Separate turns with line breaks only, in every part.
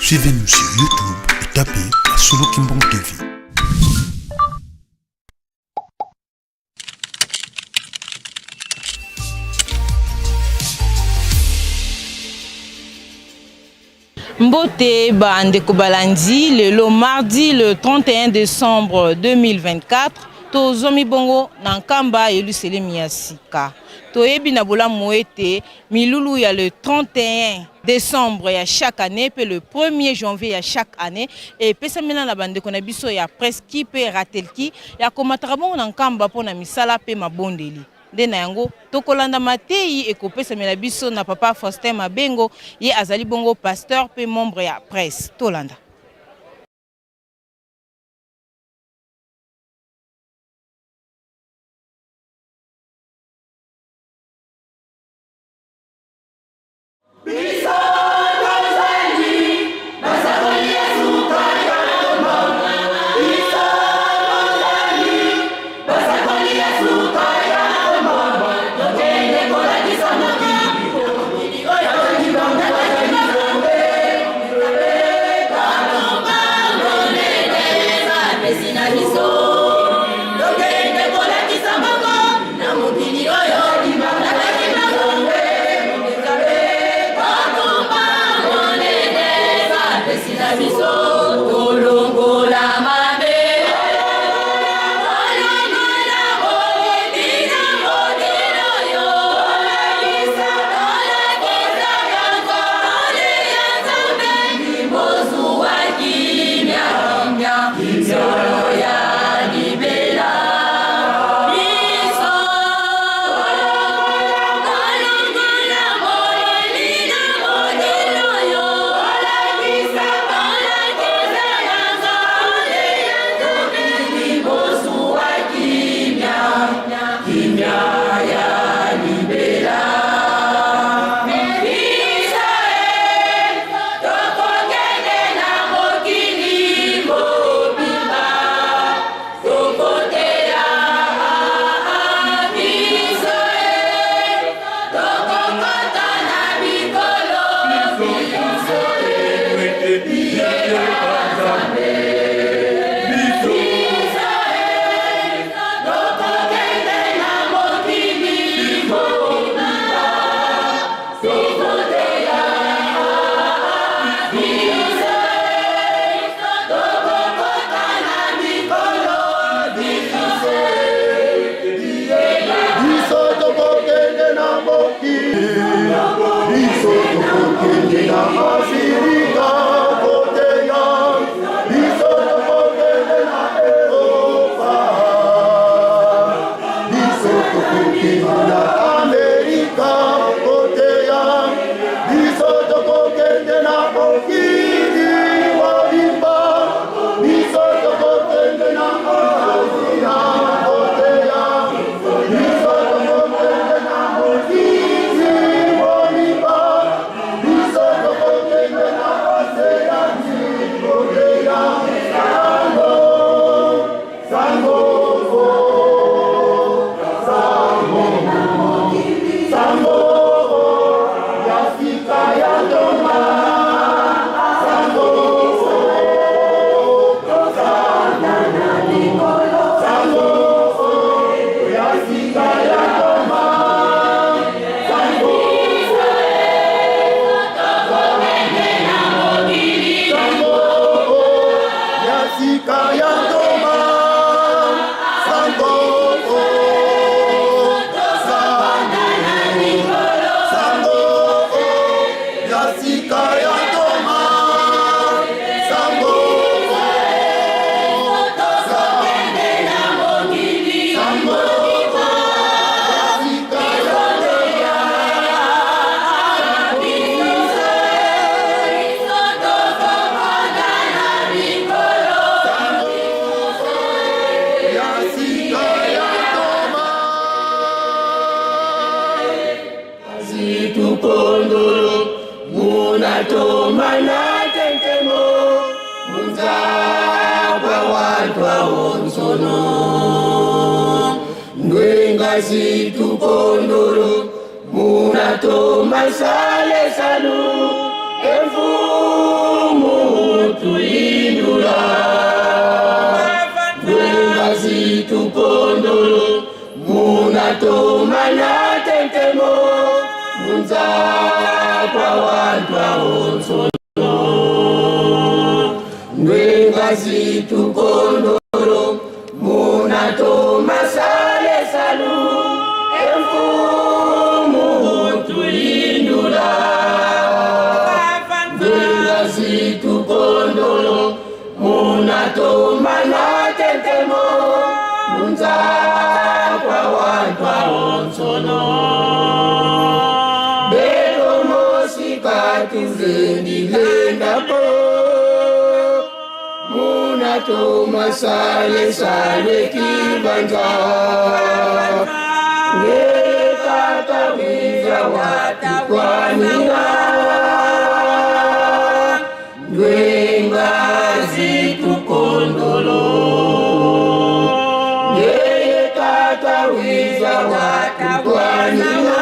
Suivez-nous sur YouTube et tapez Solo Kimbong TV.
Mbote bandeko balandi le mardi le 31 décembre 2024 tozomi bongo na nkamba yelusele miyasika toyebi na bolamu ete milulu ya le 31 décembre ya chaque année pe le 1er janvier ya chaque année et pesamena na bandeko na biso ya preski pe ratelki ya komataka bongo na nkamba pona misala pe mabondeli Dena yango tokolanda matei ekopesa mela biso na papa Faustin Mabengo ye azali bongo pasteur pe membre ya presse tolanda.
Situ kondoro muna to masale sanu efu tuindula Ngwengazi tukondolo Munatomana tentemo Munza kwa wantwa onsono Ngwengazi tukondolo Munatoma sale salu Emfumu tuindula Ngwengazi tukondolo Munatoma na tentemo Munza kwa wantwa onsono Beto mosika tuzendilenda po Munatoma sale sale kibanja Ngekatawiza watu kwa nina Ngwengazi tukondolo Ngekatawiza watu kwa nina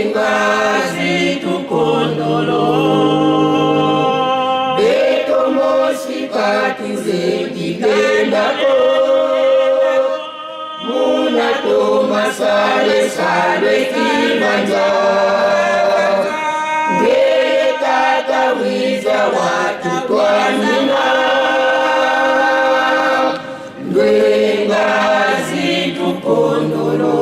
Ngwengazi tukondolo Beto mosika tuzendilendako Munatoma sale sale kibanja Ngekatawiza watu kwa nina Ngwengazi tukondolo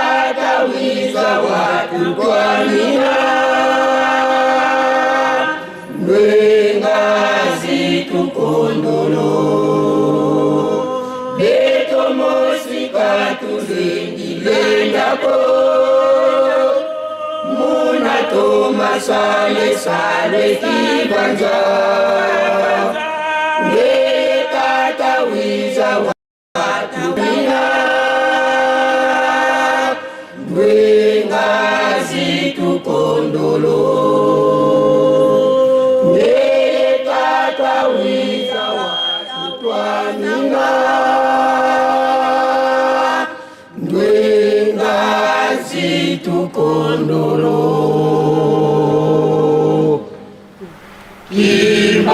Ngekatawiza watu kwa nina Ngwengazi tukondolo Beto mosika tuzendilendako Munatoma sale sale kibanja Ngekatawiza watu nina Ngwengazi tukondolo Ngekatawiza watu kwa nina Ngwengazi tukondolo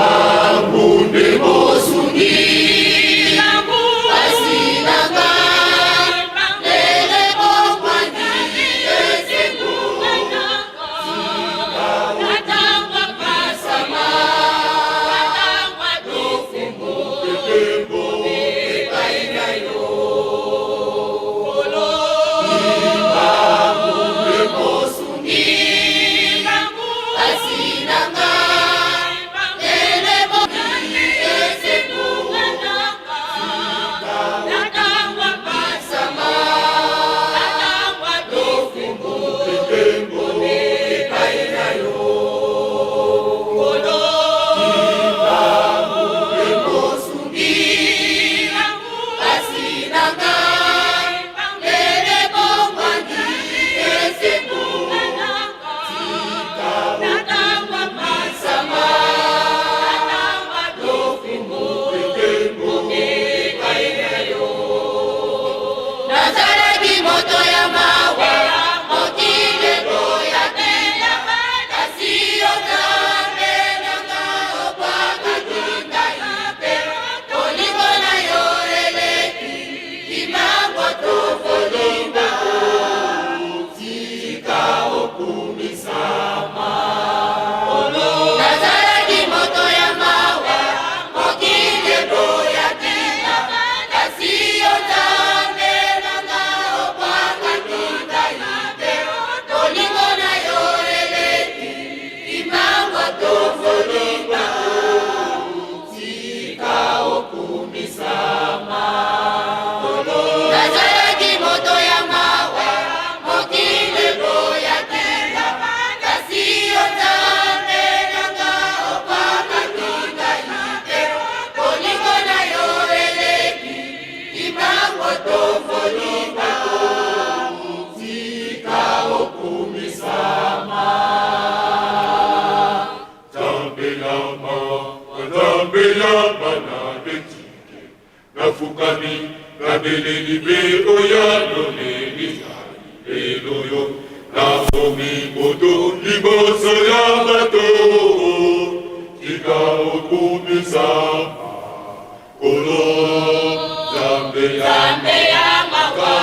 Kimangunde bosungi
Nafukami, kabele libe oya lone nisha, eloyo,
nakomi moto liboso ya bato tika okumisa kolo Zambe ya makwa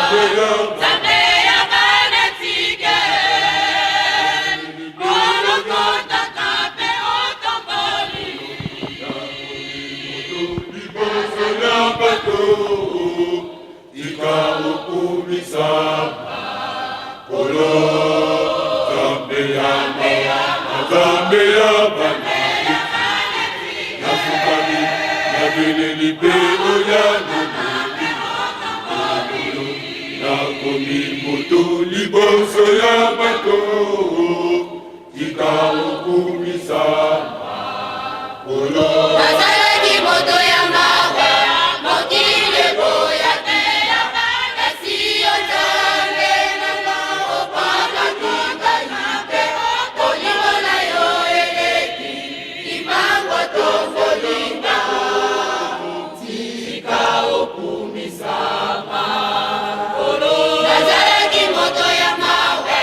Zambe ya banatike Molokota kape otomboli liboso ya bato tika okumisa kolo Zambe ya banatike nafukami nabeleli pe oyano nakomi moto liboso ya bato tika okumisa kolo nazalaki moto ya mawa mokili boya te ya banasi ozambe nanga opaka tungani pe kolingo na yo eleki imango tozolinga tika okumisama nazalaki moto ya mawe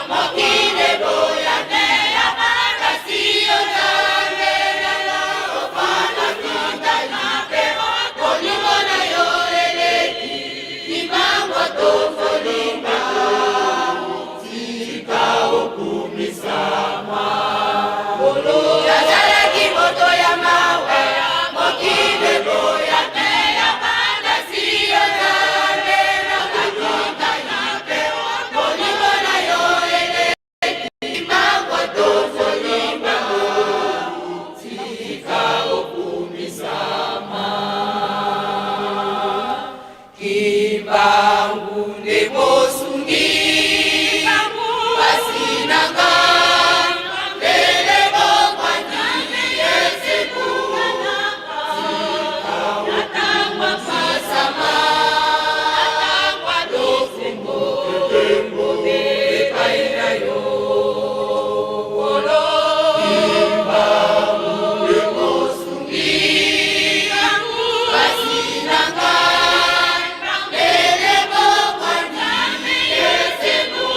mokili boya te ya banasi ozambe nanga opaka tungani pe kolingo na yo eleki imango tozolinga tika okumisama nazalaki moto ya mawe mokili boya te ya banasi ozambe nanga tungani pe kolingo na yo eleki imango tozolinga tika okumisama kibangu nde mosungi basinanga lele bokwani yeseku atangwa masama atangwa dosengo ekaina yo kolo kibangu nde mosungi basinanga lele bokwani yeseku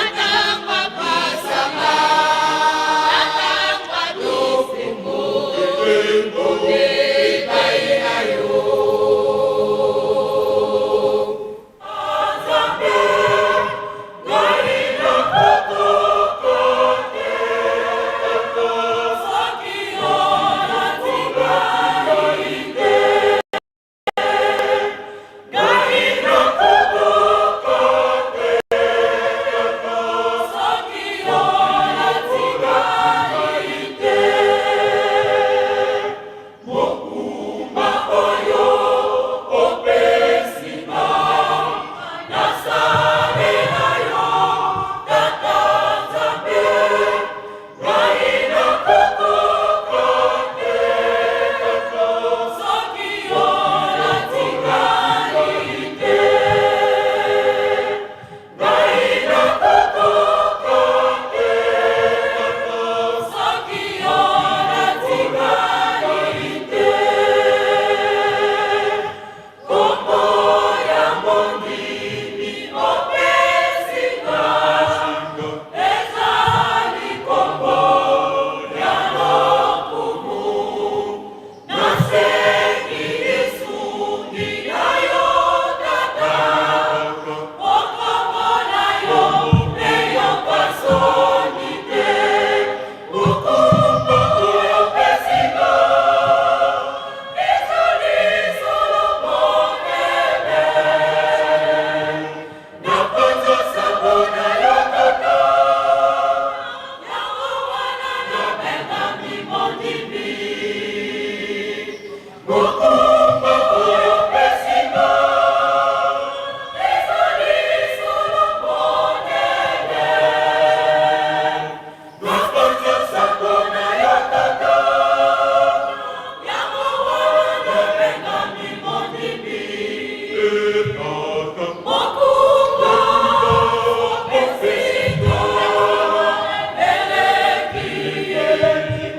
atangwa masama atangwa dosengo ekaina yo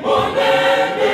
Monene,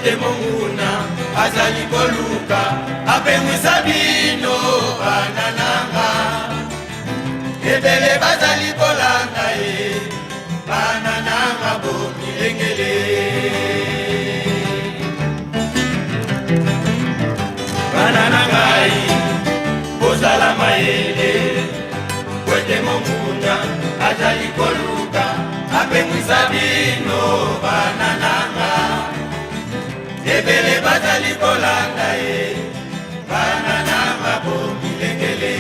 Wete monguna azali koluka apemwisa bino banananga ebele bazali kolanda ye banananga bomilengele bananangai bozala mayele Wete monguna azali koluka apemwisa bino banananga ebele bazali kolanda ye banananga bomilengele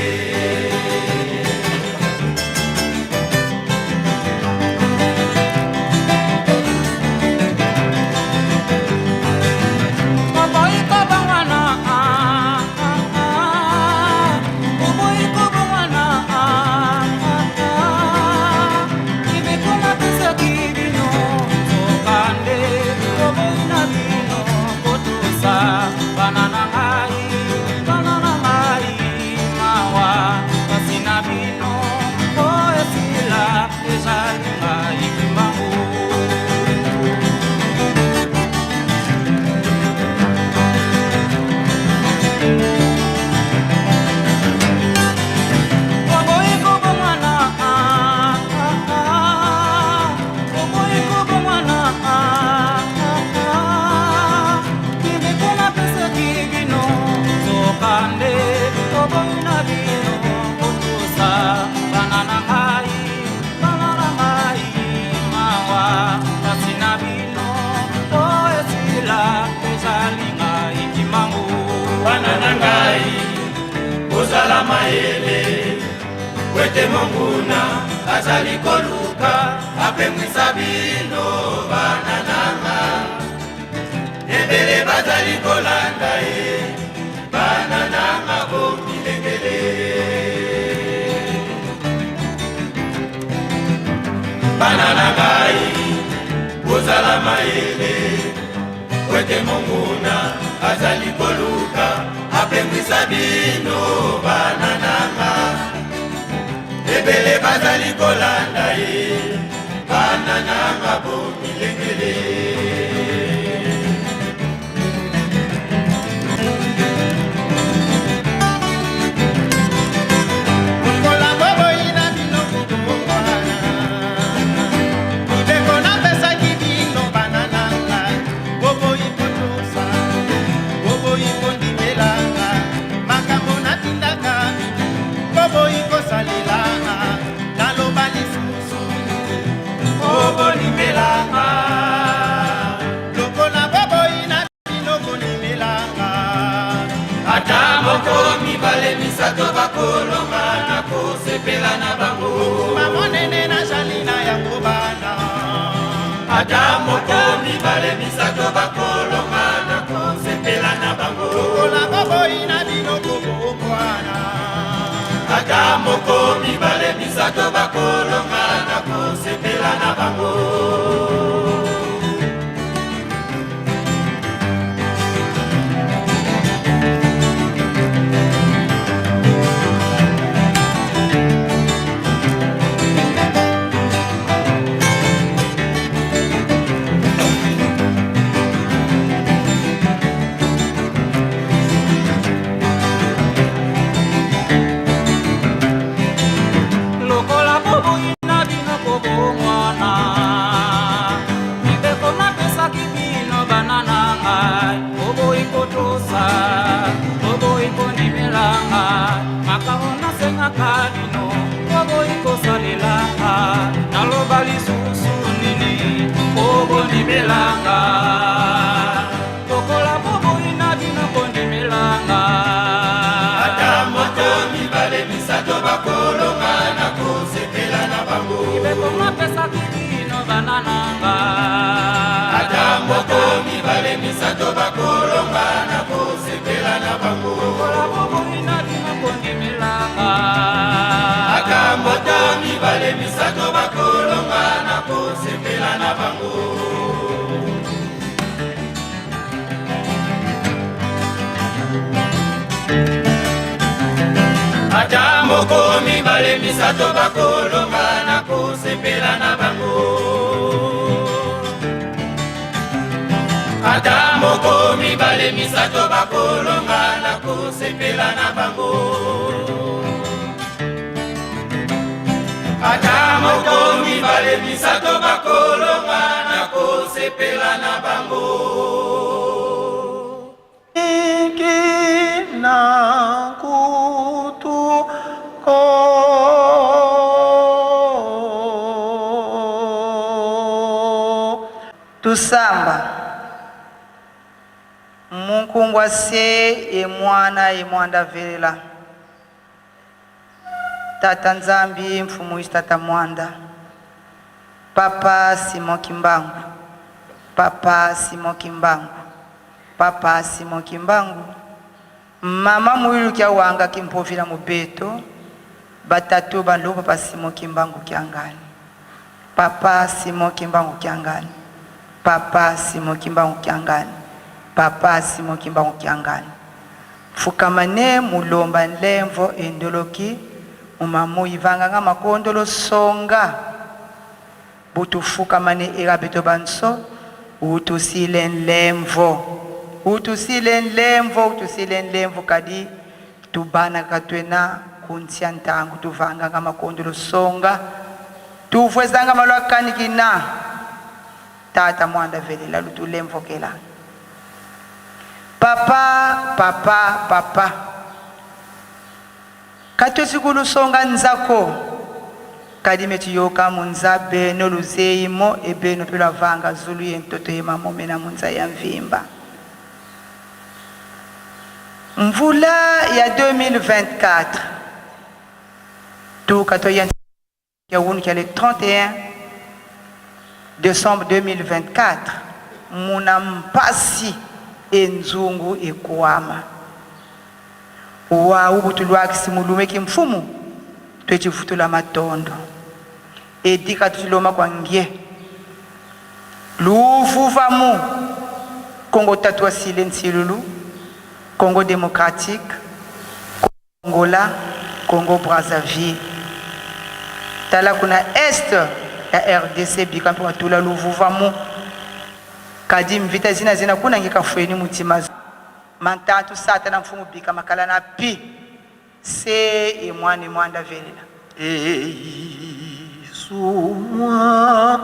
mayele Wete monguna azali koluka apemwisa bino banananga ebele bazali kolanda ye banananga bomilengele bananangai bozala mayele Wete monguna azali koluka apemwisa bino banananga ebele bazali kolanda ye banananga bomilengele misato bakolonga na kosepela na bango mamonene na jalina yango bana ata moko mibale misato bakolonga na kosepela na bango lokola baboyi na biloko bokwana ata moko mibale misato bakolonga na kosepela na bango misato bakolonga na kosepela na bango akamoto mibale misato bakolonga na kosepela na bango ata moko mibale misato bakolonga na kosepela na bango ata moko mibale misato bakolonga na kosepela na bango. Ata moko mibale misato bakolonga na kosepela na bango. Iki na kutu ko
tusamba munkungwa se emwana emwanda velela tata nzambi mfumu tata mwanda papa Simon Kimbangu papa Simon Kimbangu papa Simon Kimbangu mama muilu kya wanga kimpovila mubeto batatu bandu papa Simon Kimbangu kyangani papa Simon Kimbangu kyangani papa Simon Kimbangu kyangani papa Simon Kimbangu kyangani fukamane mulomba nlemvo endoloki umamu ivanga nga makondolo songa butu fukamane irabeto banso utusile nlemvo kadi tubana katwena kuntia ntangu tuvanga nga makondolo songa tufwezanga malwakani kina tata mwanda velela lutulemvo kela papa katwe sikulu songa nzako kadime tiyoka munza beno luzeimo ebeno pela vanga zulu yentoto yema momena munza ya mvimba mvula ya 2024 tout kato ya wunu le 31 décembre 2024 muna mpasi enzungu ekuama wa ubutulwakisi mulume kimfumu twechifutula matondo edika tuloma kwa ngie luvuvamu Congo tatwa silensilulu Congo démocratique Congola Congo Brazzaville tala kuna est ya RDC bikampi watula luvuvamu kadi mvita zina kuna ngika fweni mutima mantatu sata na mfumu bika makala na pi se emwani mwanda velela sumwa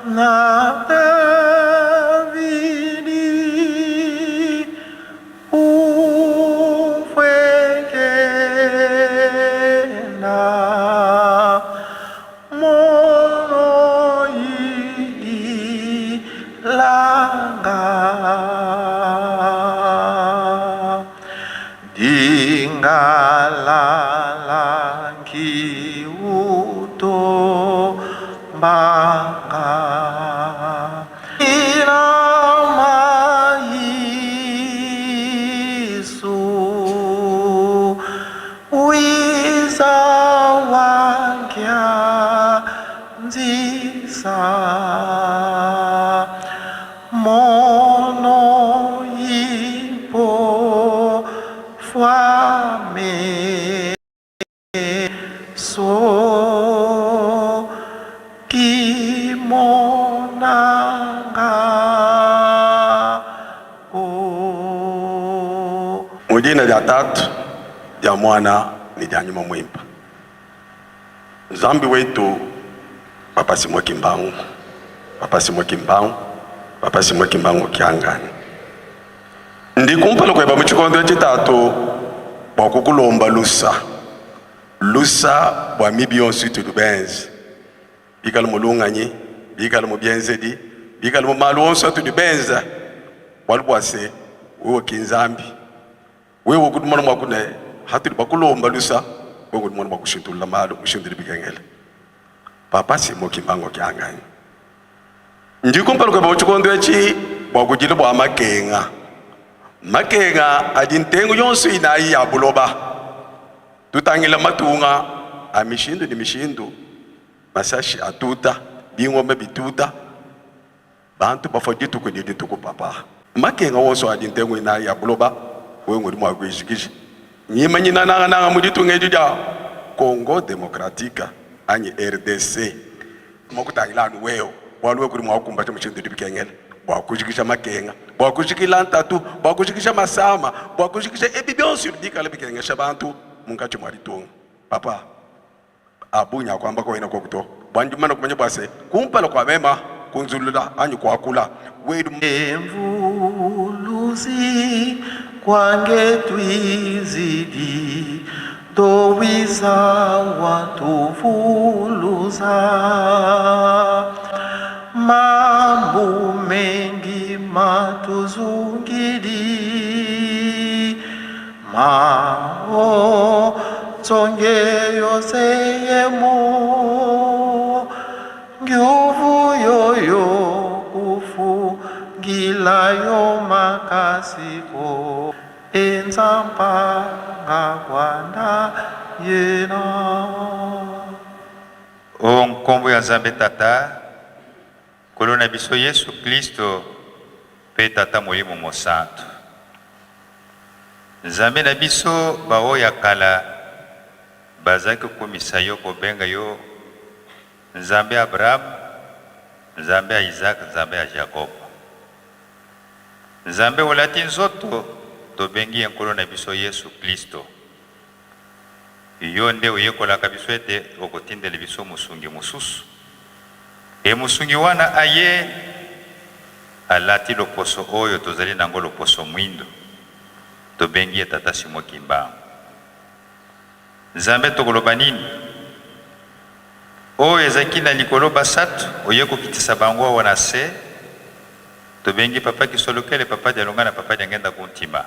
na davidi ufwekela mono ili langa dingalala kiuto mbanga irama Yesu wiza wangya nzisa mono ipo fame so kimonanga
mujina lya tatu lya mwana ni lya nyuma mwimba zambi wetu papa Simon Kimbangu papa Simon Kimbangu kyangani ndikumpala kweba muchikondo chitatu bwakukulomba lusa bwa mibionsu tudubenzi bikala mulunganyi bikala mubyenzedi bikala mumalu onso tudubenza walubwase wewe kinzambi wewe kudumana mwakune hatu bakulomba lusa wewe kudumana mwakushintula malu mushindiri bikengele papa Simon Kimbangu kyangani ndikumpala kweba muchikondo echi bwakujile bwa makenga adintengu yonso inayi ya buloba tutangila matunga amishindu ni mishindu masashi atuta bingombe bituta bantu bafojitu kwenye dituku papa makenga wonso adintengu inayi ya buloba wengu ni mwagwishikiji nyima nyina nanga muditu ngejuja Congo Démocratique anyi RDC mokutangila anu weo walwe kuri mwakumba cha mshindu dibikengele bwakujikisha makenga bwakujikila ntatu bwakujikisha masama bwakujikisha ebi byonse bikala bikengesha bantu munkacho mwalitonga papa abunya kwamba kwena kokuto bwanjumana kumenya bwase kumpala kwa mema kunzulula anyu kwakula wedu
emvuluzi kwange twizidi towiza watuvuluza mambo mengi matuzungili mao tongeyo seyemo nguvu yoyo kufungilayo makasiko enzamba ngawanda yena
o nkombo ya Nzambe Tata kolo na biso Yesu Kristo pe Tata Molimo Mosantu Nzambe na biso bao ya kala bazaki komisa yo kobenga yo Nzambe Abraham, Nzambe Isaac, Nzambe Jacob. Nzambe olati nzoto tobengi enkolo na biso Yesu Kristo. Yo nde oyekolaka biso ete okotindela biso musungi mususu. E musungi wana aye alati loposo oyo tozali nango loposo mwindo. Tobengi Tata Simo Kimbangu. Nzambe tokoloba nini? O ezaki na likolo basatu oyeko kitisa bango wana se tobengi papa kisolokele papa dialonga na papa diangenda kuntima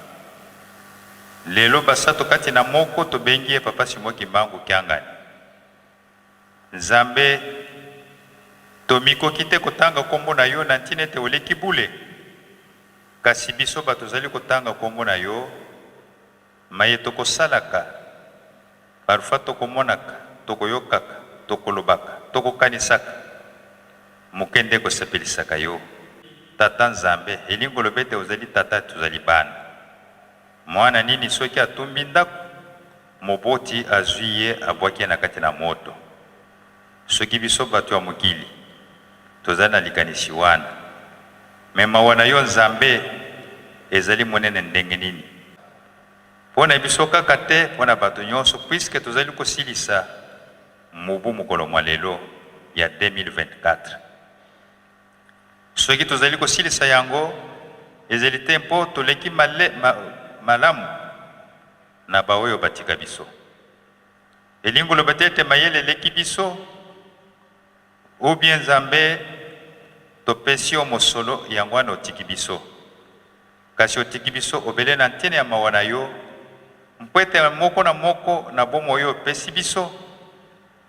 lelo basatu kati na moko tobengi papa Simo Kimbangu kyangani Nzambe tomiko kite kotanga kombo na yo na ntina ete oleki bule kasi biso bato zali kotanga kombo na yo maye tokosalaka parfois tokomonaka tokoyokaka tokolobaka tokokanisaka mukende kosepelisaka yo Tata Nzambe elingo lobete ozali tata tozali bana mwana nini soki atumbi ndako moboti azwiye abwaki na kati na moto soki biso bato ya mokili tozali na likanisi wana mema wana yo Nzambe ezali monene ndenge nini pona biso kaka te pona bato nyonso puisque tozali kosilisa mubu mukolo mwa lelo ya 2024 soki tozali kosilisa yango ezali te mpo toleki malamu na baoyo batika biso elingo loba te ete mayele eleki biso ou bien Nzambe topesi yo mosolo yango wana otiki biso kasi otiki biso obele na ntene ya mawa na yo mpo ete moko na moko na bomo oyo opesi biso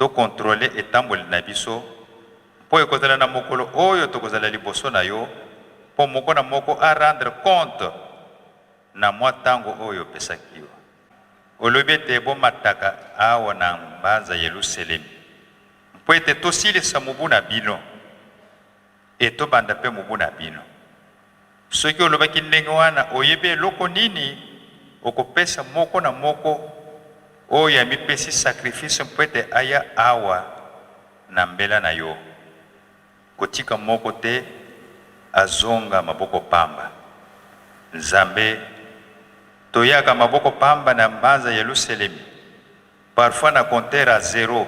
to contrôler etamboli na biso po ekozala na mokolo oyo tokozala liboso na yo po moko na moko a rendre compte na mwa tango oyo pesaki yo olobi ete bomataka awa na mbanza Yerusalemi po ete tosilisa mubu na bino etobanda pe mubu na bino soki olobaki ndenge wana oyebi eloko nini okopesa moko na moko oyo amipesi sacrifice mpo ete aya awa na mbela na yo kotika moko te azonga maboko pamba Nzambe toyaka maboko pamba na mbanza Yerusalemi parfois na compteur à 0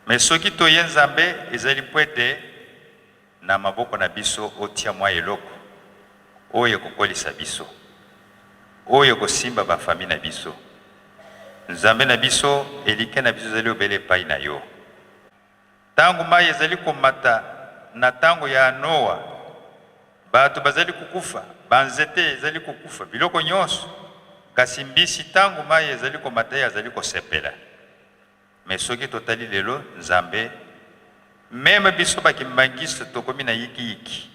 mais soki toye Nzambe ezali mpo ete na maboko na biso otia mwa eloko oyo kokolisa biso oyo kosimba bafami na biso Nzambe na biso elike na biso ezali obele epai na yo tango mai ezali komata na tango ya Noa bato bazali kukufa banzete ezali kukufa biloko nyonso kasi mbisi tango mai ezali komata ezali kosepela mais soki totali lelo Nzambe meme biso bakimbangisi tokomi na yiki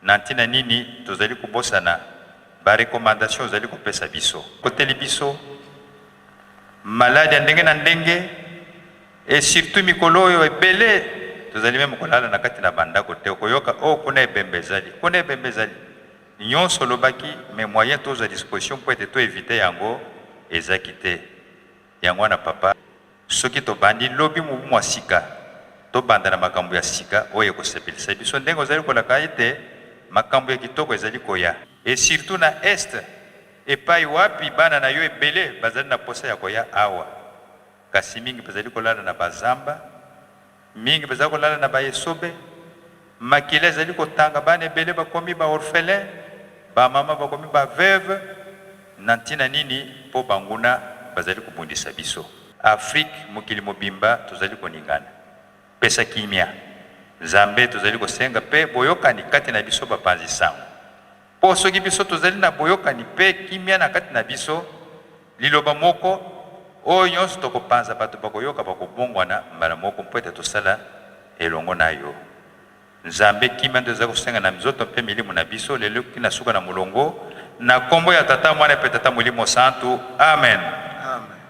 na ntina nini tozali kubosana ba recommandation ozali kopesa biso koteli biso malade ndenge na ndenge et surtout mikolo oyo ebele tozali meme kolala na kati na bandako te koyoka o kuna ebembezali nyonso lobaki mais moyen toza disposition pour ete to éviter yango ezaki te yango na papa soki tobandi lobi mubu mwa sika tobanda na makambo ya sika oyo ekosepelisa biso ndenge ozali kolaka ete makambo ya kitoko ezali koya. Et surtout na est epai wapi bana na yo ebele bazali na posa ya koya awa. Kasi mingi bazali kolala na bazamba, mingi bazali kolala na bayesobe, makila ezali kotanga bana ebele bakomi ba orphelin, ba mama bakomi ba veuve, na ntina nini po banguna bazali kubundisa biso. Afrique mokili mobimba tozali koningana. Pesa kimia. Nzambe tozali kosenga pe boyokani kati na biso bapanzi sango. Po soki biso tozali na boyokani pe kimia na kati na biso liloba moko oyo nyonso tokopanza bato bakoyoka bakobongwana mbala moko mpo ete tosala elongo na yo. Nzambe kimia nde tozali kosenga na mizoto mpe milimo na biso lelo kina suka na molongo na kombo ya tata mwana pe tata molimo santu. Amen.
Amen.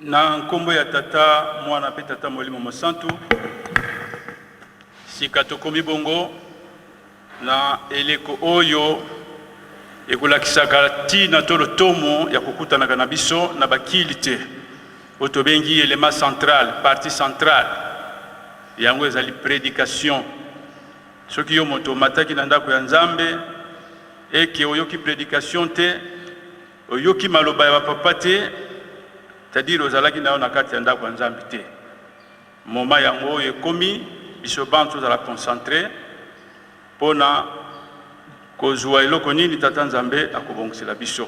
na nkombo ya tata mwana pe tata molimo mosantu sika tokomi bongo na eleko oyo ekolakisaka ntina to lotomo ya kokutanaka na biso na bakili te oyo tobengi elema central partie centrale yango ezali prédication soki yo moto omataki na ndako ya nzambe eke oyoki prédication te oyoki maloba ya bapapa te c'est-à-dire ozalaki nayo na kati ya ndako ya nzambe te moma yango oyo ekomi biso bantu tozala concentré mpona kozwa eloko nini tata nzambe akobongisela biso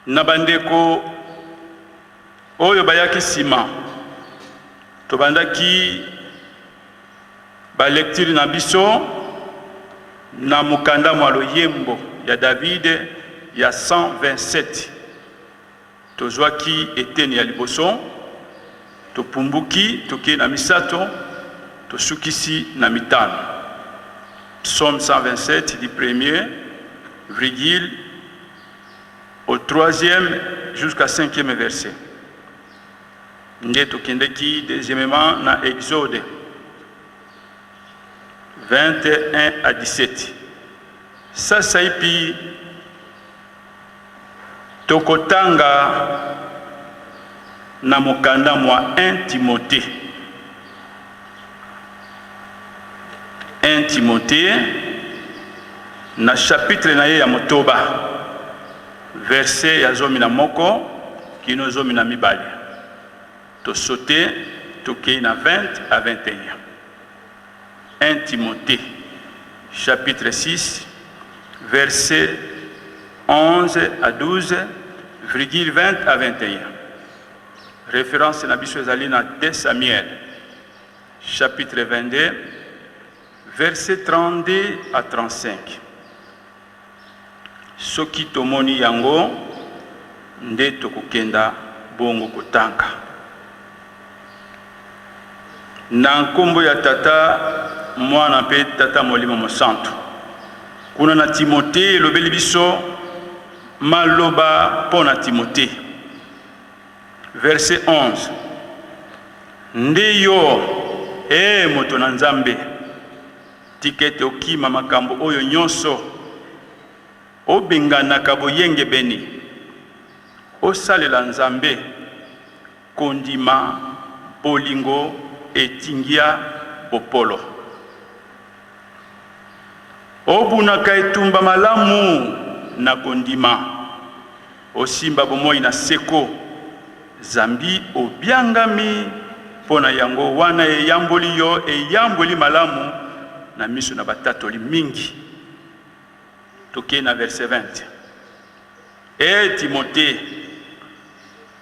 na bandeko oyo bayaki nsima tobandaki balecture na biso na mokanda mwa loyembo ya Davide ya 127 tozwaki eteni ya liboso topumbuki toke na misato tosukisi na mitano. Psaume 127 du premier virgule au 3e jusqu'à 5e verset. Nde tokendeki deuxièmement na Exode 21 à 17. Sasa ipi tokotanga na mokanda mwa 1 Timothée. 1 Timothée na chapitre na ye ya motoba verset ya zomi na moko kino zomi na mibale to sauter toke na 20 à 21. 1 Timothée chapitre 6 verset 11 à 12 virgule 20 à 21. Référence na biso ezali na 2 Samuel chapitre 22 verset 32 à 35. Soki tomoni yango nde tokokenda bongo kotanga. Na nkombo ya tata mwana pe tata molimo mosantu. Kuna na Timothée elobeli biso maloba pona Timothée. Verset 11. Nde yo moto na nzambe tikete okima makambo oyo nyonso obenganaka boyenge beni osalela nzambe kondima bolingo etingia bopolo obunaka etumba malamu na kondima osimba bomoi na seko zambi obiangami pona yango wana eyamboli yo eyamboli malamu na miso na batatoli mingi. Toke na verset 20. Timothée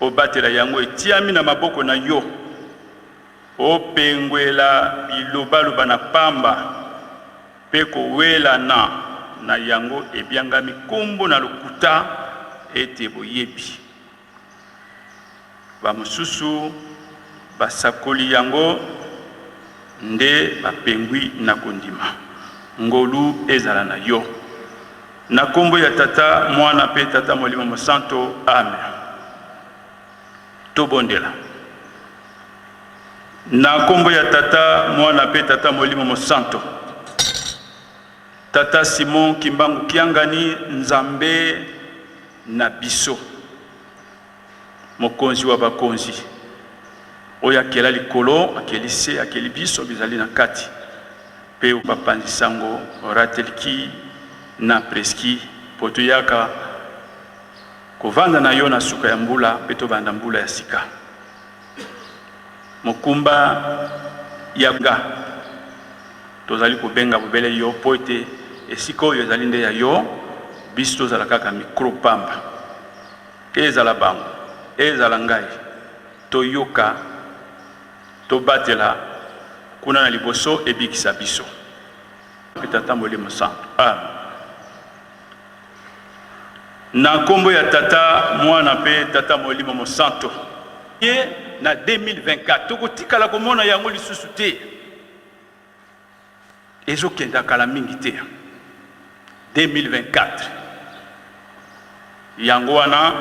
obatela yango etiami na maboko na yo opengwela bilobaloba na pamba pe kowela na yango ebiangami kombo na lokuta ete boyebi bamosusu basakoli yango nde bapengwi na kondima ngolu ezala na yo na kombo ya tata mwana pe tata molimo mosanto amen. Tobondela na kombo ya tata mwana pe tata molimo mosanto tata Simon Kimbangu Kiangani nzambe na biso mokonzi wa bakonzi oyo akela likolo akeli se akeli biso bizali na kati pe bapanzisango orateliki na preski poto yaka kovanda na yo na suka ya mbula pe tobanda mbula ya sika mokumba yanga tozali kobenga bobele yo po ete esika oyo ezali nde ya yo biso tozala kaka mikro pamba ezala bango ezala ngai toyoka tobatela kuna na liboso ebikisa biso tata molimo santo amen. Na kombo ya tata mwana pe tata molimo mosanto ye na 2024 tokotikala komona yango lisusu te ezokenda kala mingi te 2024 yango wana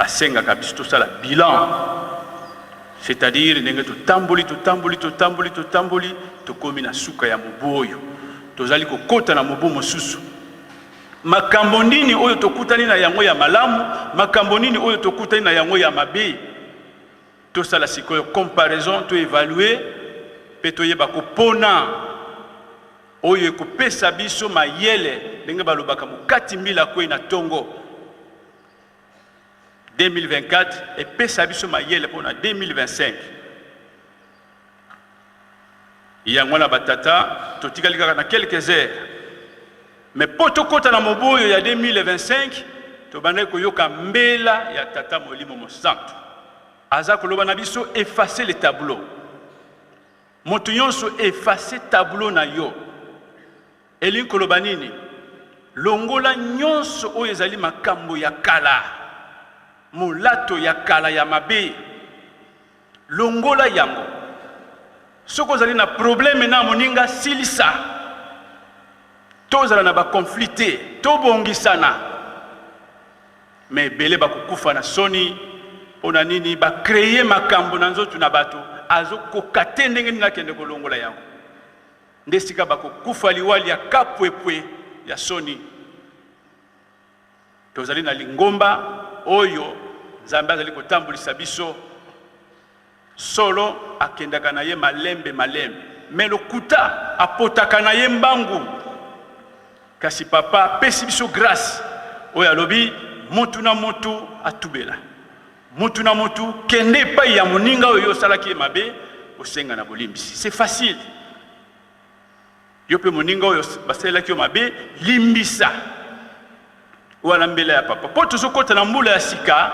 basengaka biso tosala bilan, c'est-à-dire ndenge totamboli tokomi na suka ya mobu oyo tozali kokota na mobu mosusu. Makambo nini oyo tokutani na yango ya malamu, makambo nini oyo tokutani na yango ya mabe, tosala sikoyo comparaison, to évaluer pe toyeba kopona oyo ekopesa biso mayele ndenge balobaka mokati mbila kwei na tongo 2024 epesa biso mayele pona 2025. yango na batata totikali kaka na quelques heures, mais po tokota na moboyo ya 2025 tobandaki koyoka mbela ya tata Molimo Mosantu aza koloba na biso effacer le tableau. Moto nyonso effacer tableau na yo elingi koloba nini? Longola nyonso oyo ezali makambo ya kala, molato ya kala ya mabe, longola yango. Soko ozali na problème na moninga silisa, tozala na ba conflité, tobongisana, mais belé bakokufa na soni pona nini ba créer makambo na nzoto na bato azo kokate ndenge nina kende kolongola yango. Ndesika bakokufa liwali ya kapwepwe ya soni. Tozali na lingomba oyo Nzambe azali kotambulisa biso solo akendaka na ye malembe malembe, mais lokuta apotaka na ye mbangu. Kasi papa pesi biso grâce oyo alobi mutu na mutu atubela, mutu na mutu kende pa ya moninga oyo salaki mabe osenga na bolimbisi. C'est facile. Yope moninga oyo basalaki mabe limbisa wana mbele ya papa. Po tozokota na mbula ya sika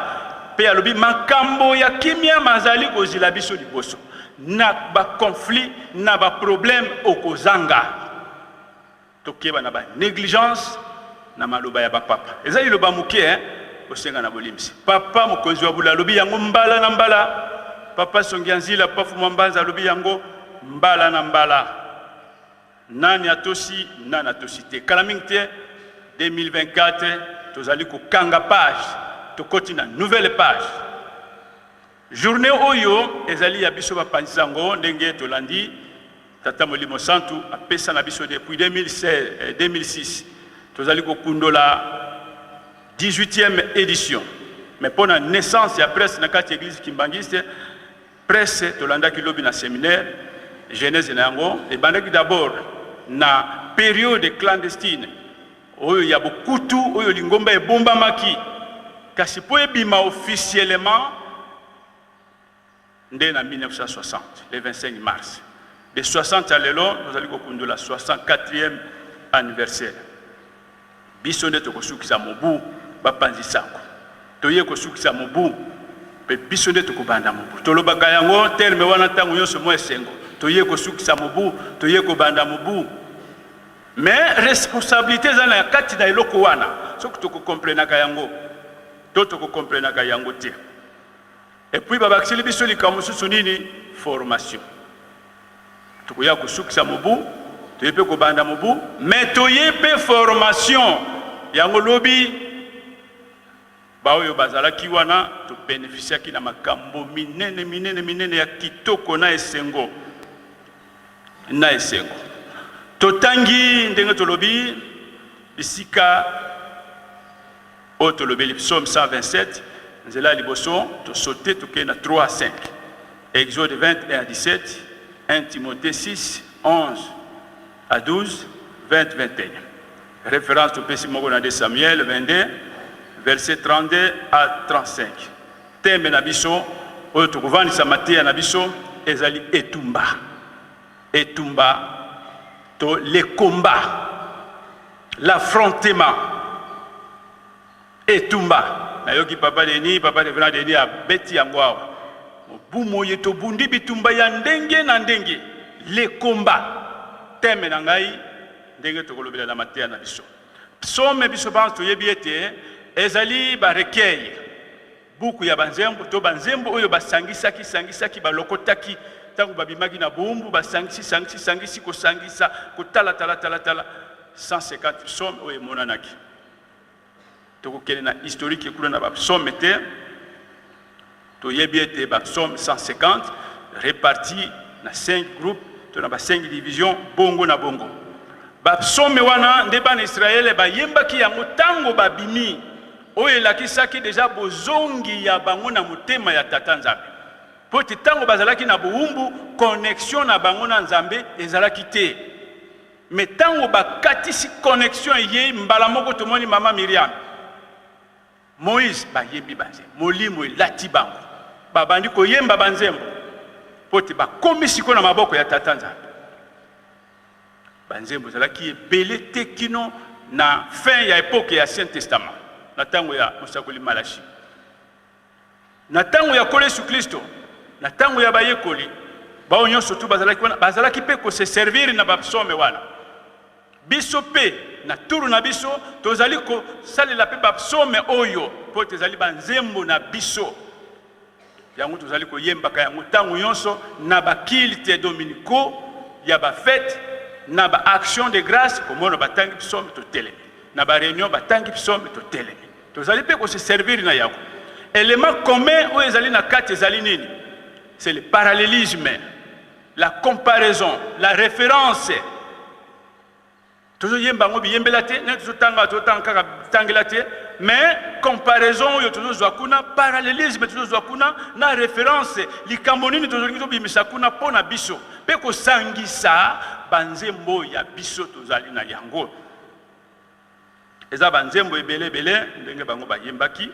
pe alobi makambo ya kimia mazali kozila biso liboso na ba conflit na ba problème okozanga tokeba na ba négligence na maloba ya ba papa ezali loba muke osenga na bolimsi. Papa mokonzi wa bula alobi yango mbala na mbala, papa songi nzila pafu mwambanza alobi yango mbala na mbala. Nani atosi nani atosi te kala mingi te. 2024 tozali kokanga page tokoti na nouvelle page. Journée oyo ezali ya biso bapanzango ndenge tolandi tata Molimo Mosantu apesa na biso depuis 2006 tozali kokundola 18e édition, mais pour la naissance ya presse na kati église kimbangiste presse tolanda ki lobi na séminaire Genèse na yango et bandaki d'abord na période clandestine oyo ya bokutu oyo lingomba ebomba maki kasi po ebima officiellement ndé na 1960 le 25 mars de 60 à lelo nous allons kokunda la 64e anniversaire biso nde tokosukisa mobu bapanzi sango toye kosukisa mobu pe biso nde tokobanda mobu tolobaka yango terme wana tango nyonso mo esengo toye kosukisa mobu toye kobanda mobu. Mais responsabilité za na kati na eloko wana soki tokokomprenaka yango to tokokomprenaka yango te. Et puis babakiseli biso likambo susu nini formation tokoya kosukisa mobu toye pe kobanda mobu mais toye pe formation yango lobi baoyo bazalaki wana to bénéficiaki na makambo minene ya kitoko na esengo totangi ndenge tolobi bisika o tolobi psaume 127 nzela liboso to sauter toke na 3 à 5 Exode 21 à 17 1 Timothée 6 11 à 12 20 21 référence to pesi moko na 2 Samuel 22 verset 32 à 35 thème na biso oyo tokovandisa mateya na biso ezali etumba to les combats, l'affrontement, etumba. Na yoki papa devena deni a beti yangoa. Bumo yeto bundi bitumba ya ndenge na ndenge. Les combats. Teme na ngai ndenge tokolobela na mateya na biso. Psaume biso bantu toyebi ete ezali ba recueil. Buku ya banzembo to banzembo oyo basangisaki balokotaki tango babimaki na bumbu basangisi kosangisa kotala 150 psaume oyo emonanaki tokokende na historique ekula na bapsaume te toyebi ete ba psaume 150 répartis na 5 groupes to na ba 5 divisions bongo na bongo. Ba psaume wana nde bana Israël bayembaki yango tango babimi oyo elakisaki deja bozongi ya bango na motema ya tata Nzambe. Po te tango bazalaki na buumbu connexion na bango na Nzambe ezalaki te. Mais tango bakatisi connexion ye mbala moko tomoni mama Miriam Moïse bayembi banze molimo elati bango babandi koyemba banzembo po te bakomi siko na maboko ya tata Nzambe. Banzembo ezalaki ebele te kino na fin ya époque ya Ancien Testament na tango ya mosakoli Malachi. Na tango ya Kolo Yesu Kristo na tango ya bayekoli bao nyonso tu bazalaki pe ko se servir na bapsaume wana. Biso pe na turu na biso tozali ko salela pe bapsaume oyo po tezali banzembo na biso. Yango tozali ko yembaka yango tango nyonso na bakilte dominiko ya ba fête na ba action de grâce komono batangi psaume to tele na ba réunion batangi psaume to tele. Tozali pe ko se servir na yango. Élément commun oyo ezali na kati ezali nini? C'est le parallélisme, la comparaison, la référence. Toujours yemba ngo biyembela te, ne toujours tanga tangela te, mais comparaison yo toujours zwakuna, parallélisme toujours zwakuna na référence. Likamoni ni toujours ngito bimisa kuna pona biso. Pe ko sangisa banzembo ya biso tozali na yango. Eza banzembo ebele bele ndenge bango bayembaki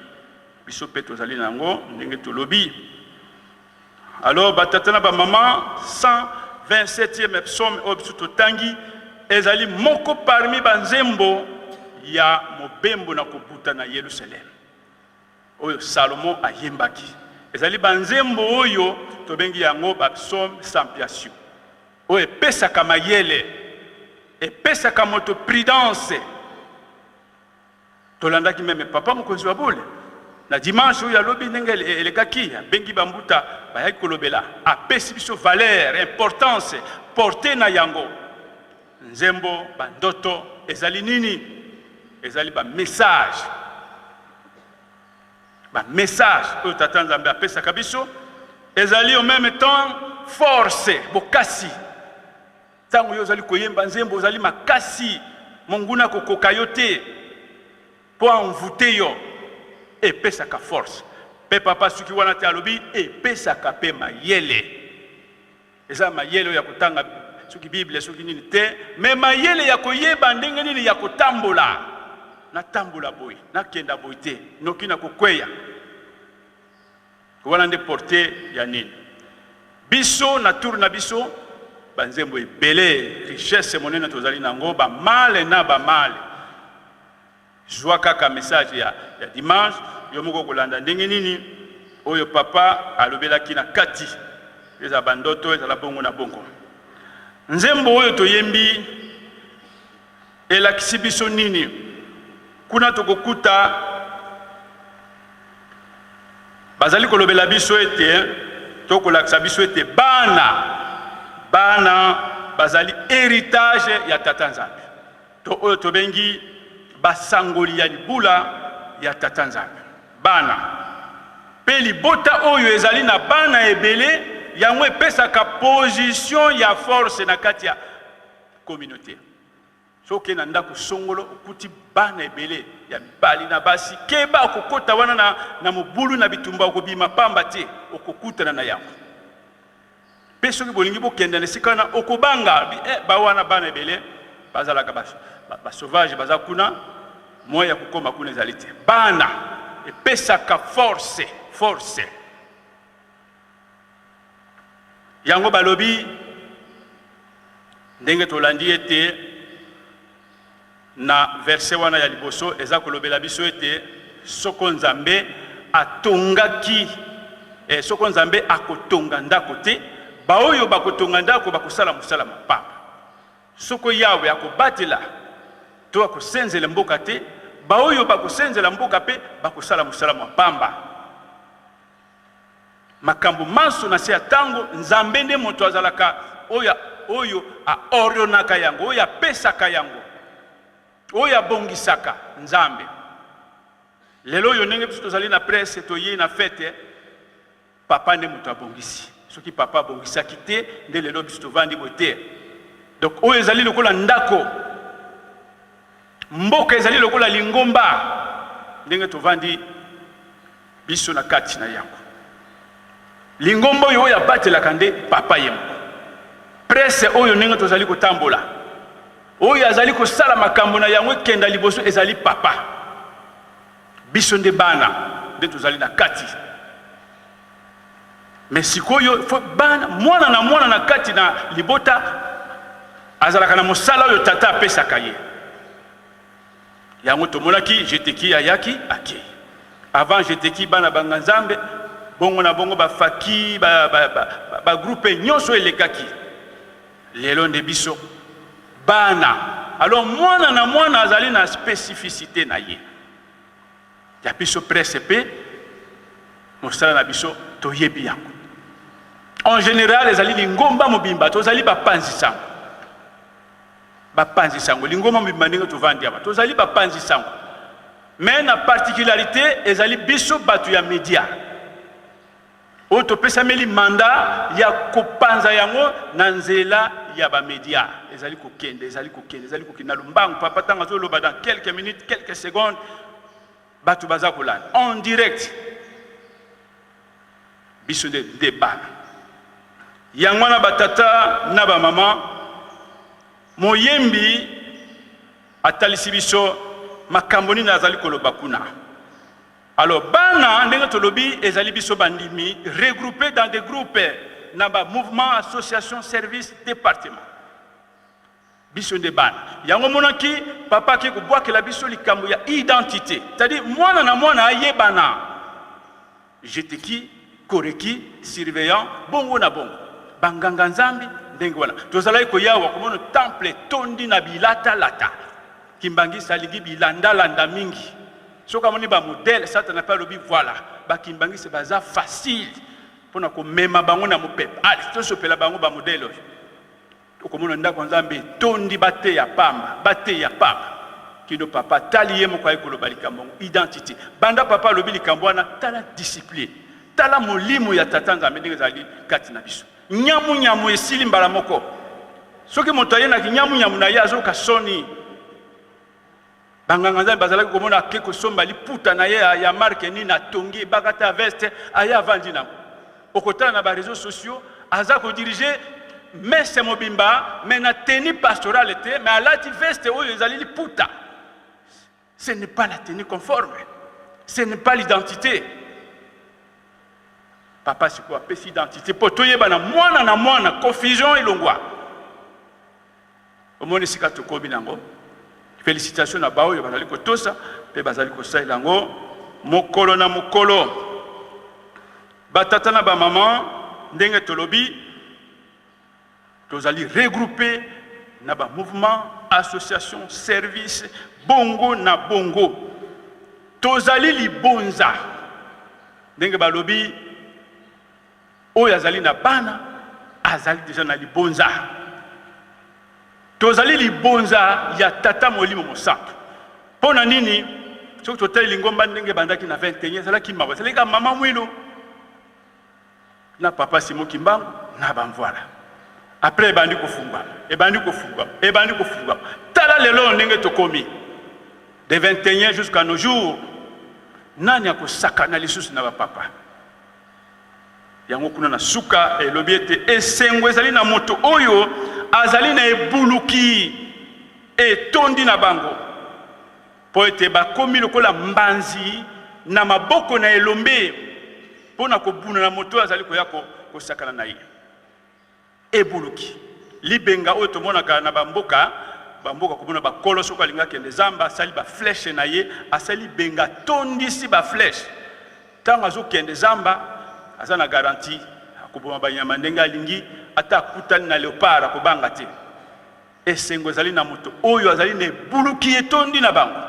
biso pe tozali na yango ndenge tolobi. Alors, batatana ba maman 127e psaume obsuto tangi ezali moko parmi banzembo ya mobembo na kobuta na Yerusalem. Oyo Salomon ayembaki. Ezali banzembo oyo tobengi yango ba psaume sans piation. Oyo epesaka mayele, epesaka moto prudence. Tolandaki meme papa mokonzi wa bole. Na dimanche oyo alobi ndenge elekaki bengi bambuta bayaki kolobela apesi biso valeur importance portée na yango nzembo bandoto ezali nini ezali ba message oyo tata Nzambe apesaka biso ezali en même temps force bokasi tango yo ozali koyemba nzembo ozali makasi monguna kokoka yo te po envoûter yo epesaka force pe papa suki wana te alobi epesaka pe mayele eza mayele ya kutanga suki Bible suki nini te me mayele ya koyeba ndenge nini ya kotambola na tambola boy na kenda boy te noki na kokweya wana nde porte ya nini biso na tour na biso banzembo ebele richesse monene tozali nango ba male na ba male joie kaka message ya dimanche yo moko kolanda ndenge nini oyo papa alobelaki na kati eza bandoto eza la bongo na bongo nzembo oyo toyembi elakisi biso nini kuna tokokuta bazali kolobela biso ete tokolakisa biso ete bana bazali héritage ya tata Nzambe to oyo tobengi basangoli ya libula ya tata Nzambe bana pe libota oyo ezali na bana ebele yango epesaka position ya force na kati ya communauté soki na ndako songolo okuti bana ebele ya mibali na basi keba okokota wana na mobulu na bitumba okobima pamba te okokutana na yango pe soki bolingi bokenda na esika wana okobanga bawana bana ebele bazalaka ba sauvage baza kuna moya ya kokoma kuna ezali te bana epesaka force yango balobi ndenge tolandi ete na verset wana ya liboso eza kolobela biso ete soko Nzambe atongaki soko Nzambe akotonga ndako te baoyo bakotonga ndako bakosala mosala mapamba soko Yawe akobatela to akosenzela mboka te baoyo bakosenzela mboka pe bakosala mosala mapamba makambo manso na se ya tango Nzambe nde moto azalaka oyo aorionaka yango oyo apesaka yango oyo abongisaka Nzambe lelo oyo ndenge biso tozali na presse toye na fete papa ne moto abongisi soki papa abongisaki te nde lelo biso tovandi bote. Donc oyo ezali lokola ndako, mboka ezali lokola lingomba ndenge tovandi biso na kati na yango. Lingomba oyo ya batelaka nde papa ye moko. Presse oyo ndenge tozali kotambola, oyo azali kosala makambo na yango ekenda liboso ezali papa. Biso nde bana nde tozali na kati. Mais sikoyo fo bana mwana na kati na libota azalaka na mosala oyo tata apesaka ye. Yango tomonaki jeteki ayaki ake. Avant jeteki bana banganzambe bongo na bongo ba faki ba groupe nyonso elekaki. Lelo nde biso bana. Alors mwana azali na spécificité na ye. Ya biso presse pe mosala na biso toyebi yango. En général ezali lingomba mobimba tozali bapanzi sango. Bapanzi sango lingomba mobimba ndenge tovandi aba tozali bapanzi sango. Mais na particularité ezali biso batu ya média. O to pesameli manda ya kopanza yango na nzela ya ba média. Ezali kokende na lumbangu papa tanga zo loba dans quelques minutes, quelques secondes batu baza kolanda en direct. Biso de débat. Yango na batata na ba mama moyembi atalisi biso makambo nini azali koloba kuna. Alors bana ndenge tolobi ezali biso bandimi regroupés dans des groupes na ba mouvement, association, service, département. Biso nde bana. Yango monaki papa ki kobwakela biso likambo ya identité. C'est-à-dire mwana na mwana ayebana. Jeteki koreki surveillant bongo na bongo. Banganga nzambi ndenge wana. Tozalaki koyawa komono temple tondi na bilata lata. Kimbangi saligi bilanda landa mingi. Soka moni ba modèle ça n'a pas lobi voilà. Ba kimbangi c'est baza facile. Pona ko mema bango na mopepe. Ah, to sopela bango ba modèle. Okomono ndako nzambe tondi bate ya pamba, Kido papa tali ye moko ayekolo balikambo identité. Banda papa lobi likambo wana tala discipline. Tala molimo ya tata nzambe ndenge zali kati na biso. Nyamu esili mbala moko. Soki moto ayena ki nyamu na ye azoka soni. Banganga nzambe bazalaki komona keko somba liputa na ye ya marque ni na tongi bakata veste aya vandi na. Okotala na ba réseaux sociaux aza ko diriger messe mobimba mais na tenue pastorale était mais à la veste oyo ezali liputa. Ce n'est pas la tenue conforme. Ce n'est pas l'identité. Papa c'est quoi pesi identité potoye bana mwana na mwana confusion elongwa. Omoni sika tokobi nango. Félicitations na bao yo bazali kotosa pe bazali kosaila ngo mokolo na mokolo. Batata na ba maman ndenge tolobi tozali regroupé na ba mouvement, association, service bongo na bongo. Tozali libonza ndenge balobi oyo azali na bana azali déjà na libonza. Tozali libonza ya tata molimo mosantu. Pona nini soki totali lingomba ndenge bandaki na 21 ezalaki mawa ezalaki mama mwilo na papa Simo Kimbangu na bamvwala. Après ebandi kofungwa. Tala lelo ndenge tokomi de 21 jusqu'à nos jours nani akosakana lisusu na bapapa. Yango kuna na suka elobi ete esengo ezali na moto oyo azali na ebuluki etondi na bango po ete bakomi lokola mbanzi na maboko na elombe pona kobuna na moto azali koya kosakana na ye ebuluki libenga oyo tomonaka na bamboka komona bakolo soko alinga kende zamba asali ba flèche na ye asali benga tondisi ba flèche tanga zo kende zamba asa na garantie akoboma banyama ndenge alingi ata akutani na léopard akobanga te esengo ezali na moto oyo azali na ebuluki etondi na bango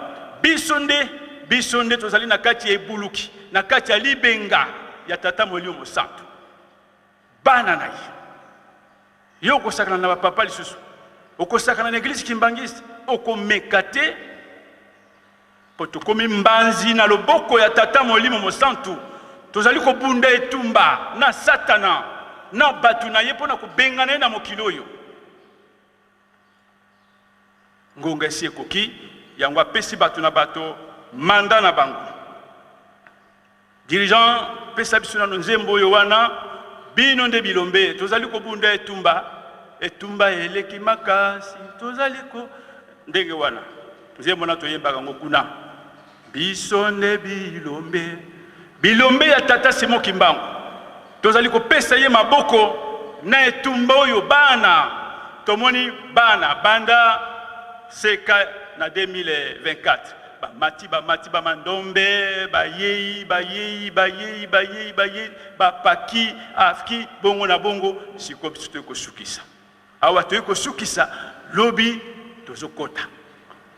biso nde tozali na kati ya ebuluki na kati ya libenga ya tata molimo mosantu bana na ye yo okosakana na bapapa lisusu okosakana na église kimbangisi okomeka te po tokomi mbanzi na loboko ya tata molimo mosantu tozali kobunda etumba na satana na batu na ye mpona kobengana na mokili oyo. Ngonga esi ekoki yango apesi batu na bato manda na bango. Dirigeant pesa biso na nzembo oyo wana bino nde bilombe tozali kobunda etumba eleki makasi tozali ko ndenge wana nzembo na toyembaka ngo kuna biso nde bilombe ya tata Simon Kimbangu tozali kopesa ye maboko na etumba oyo bana tomoni bana banda seka na 2024 mati ba mandombe bayei bapaki afki bongo na bongo siko biso kosukisa awa toyi kosukisa lobi tozokota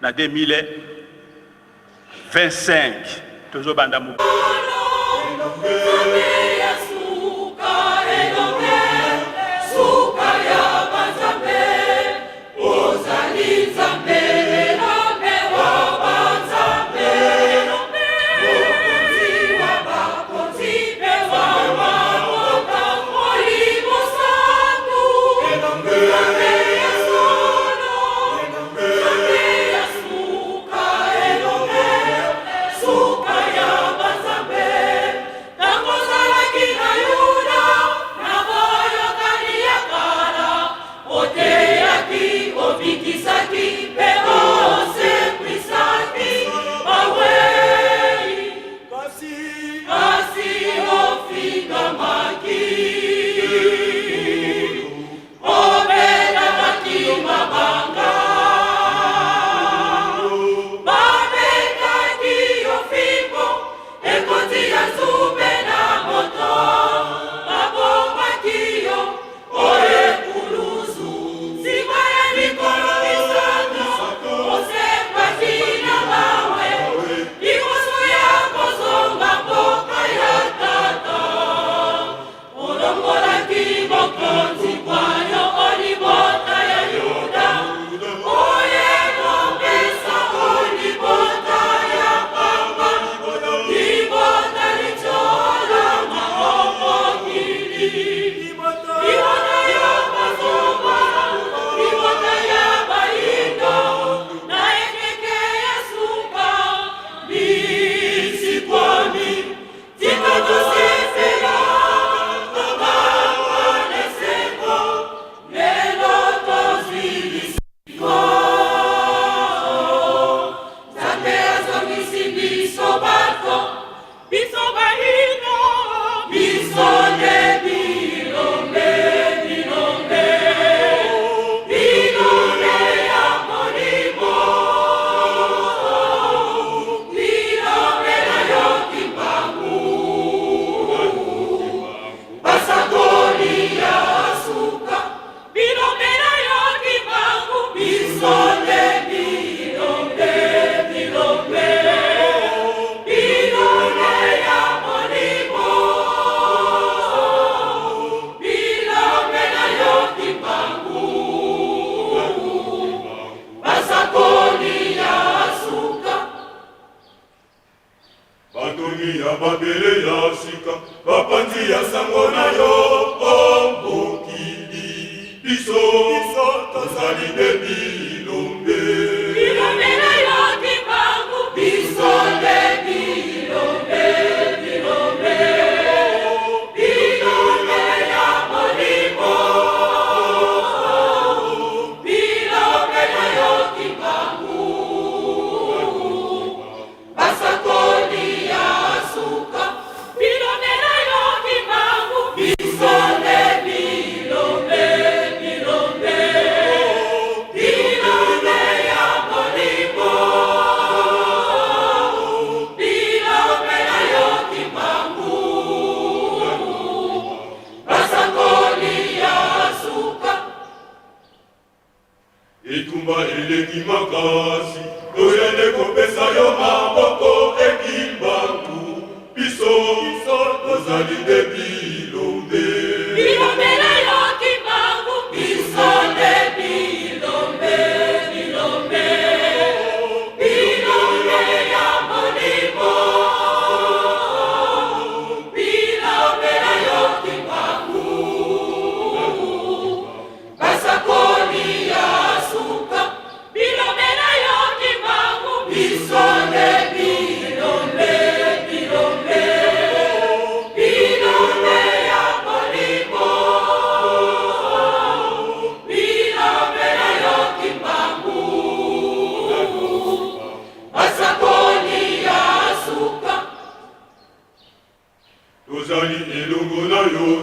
na 2025 tozobanda mu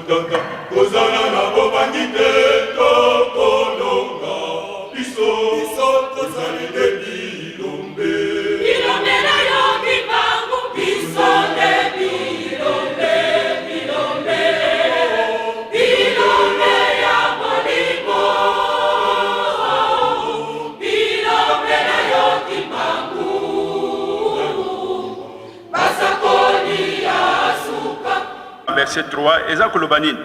tata kozala na bobangi te tokolonga biso tozali nde bilombe
Bilombe na yo kimbangu biso nde bilombe Bilombe ya molimo Bilombe na yo kimbangu Basakoni ya suka
Verset 3 eza koloba nini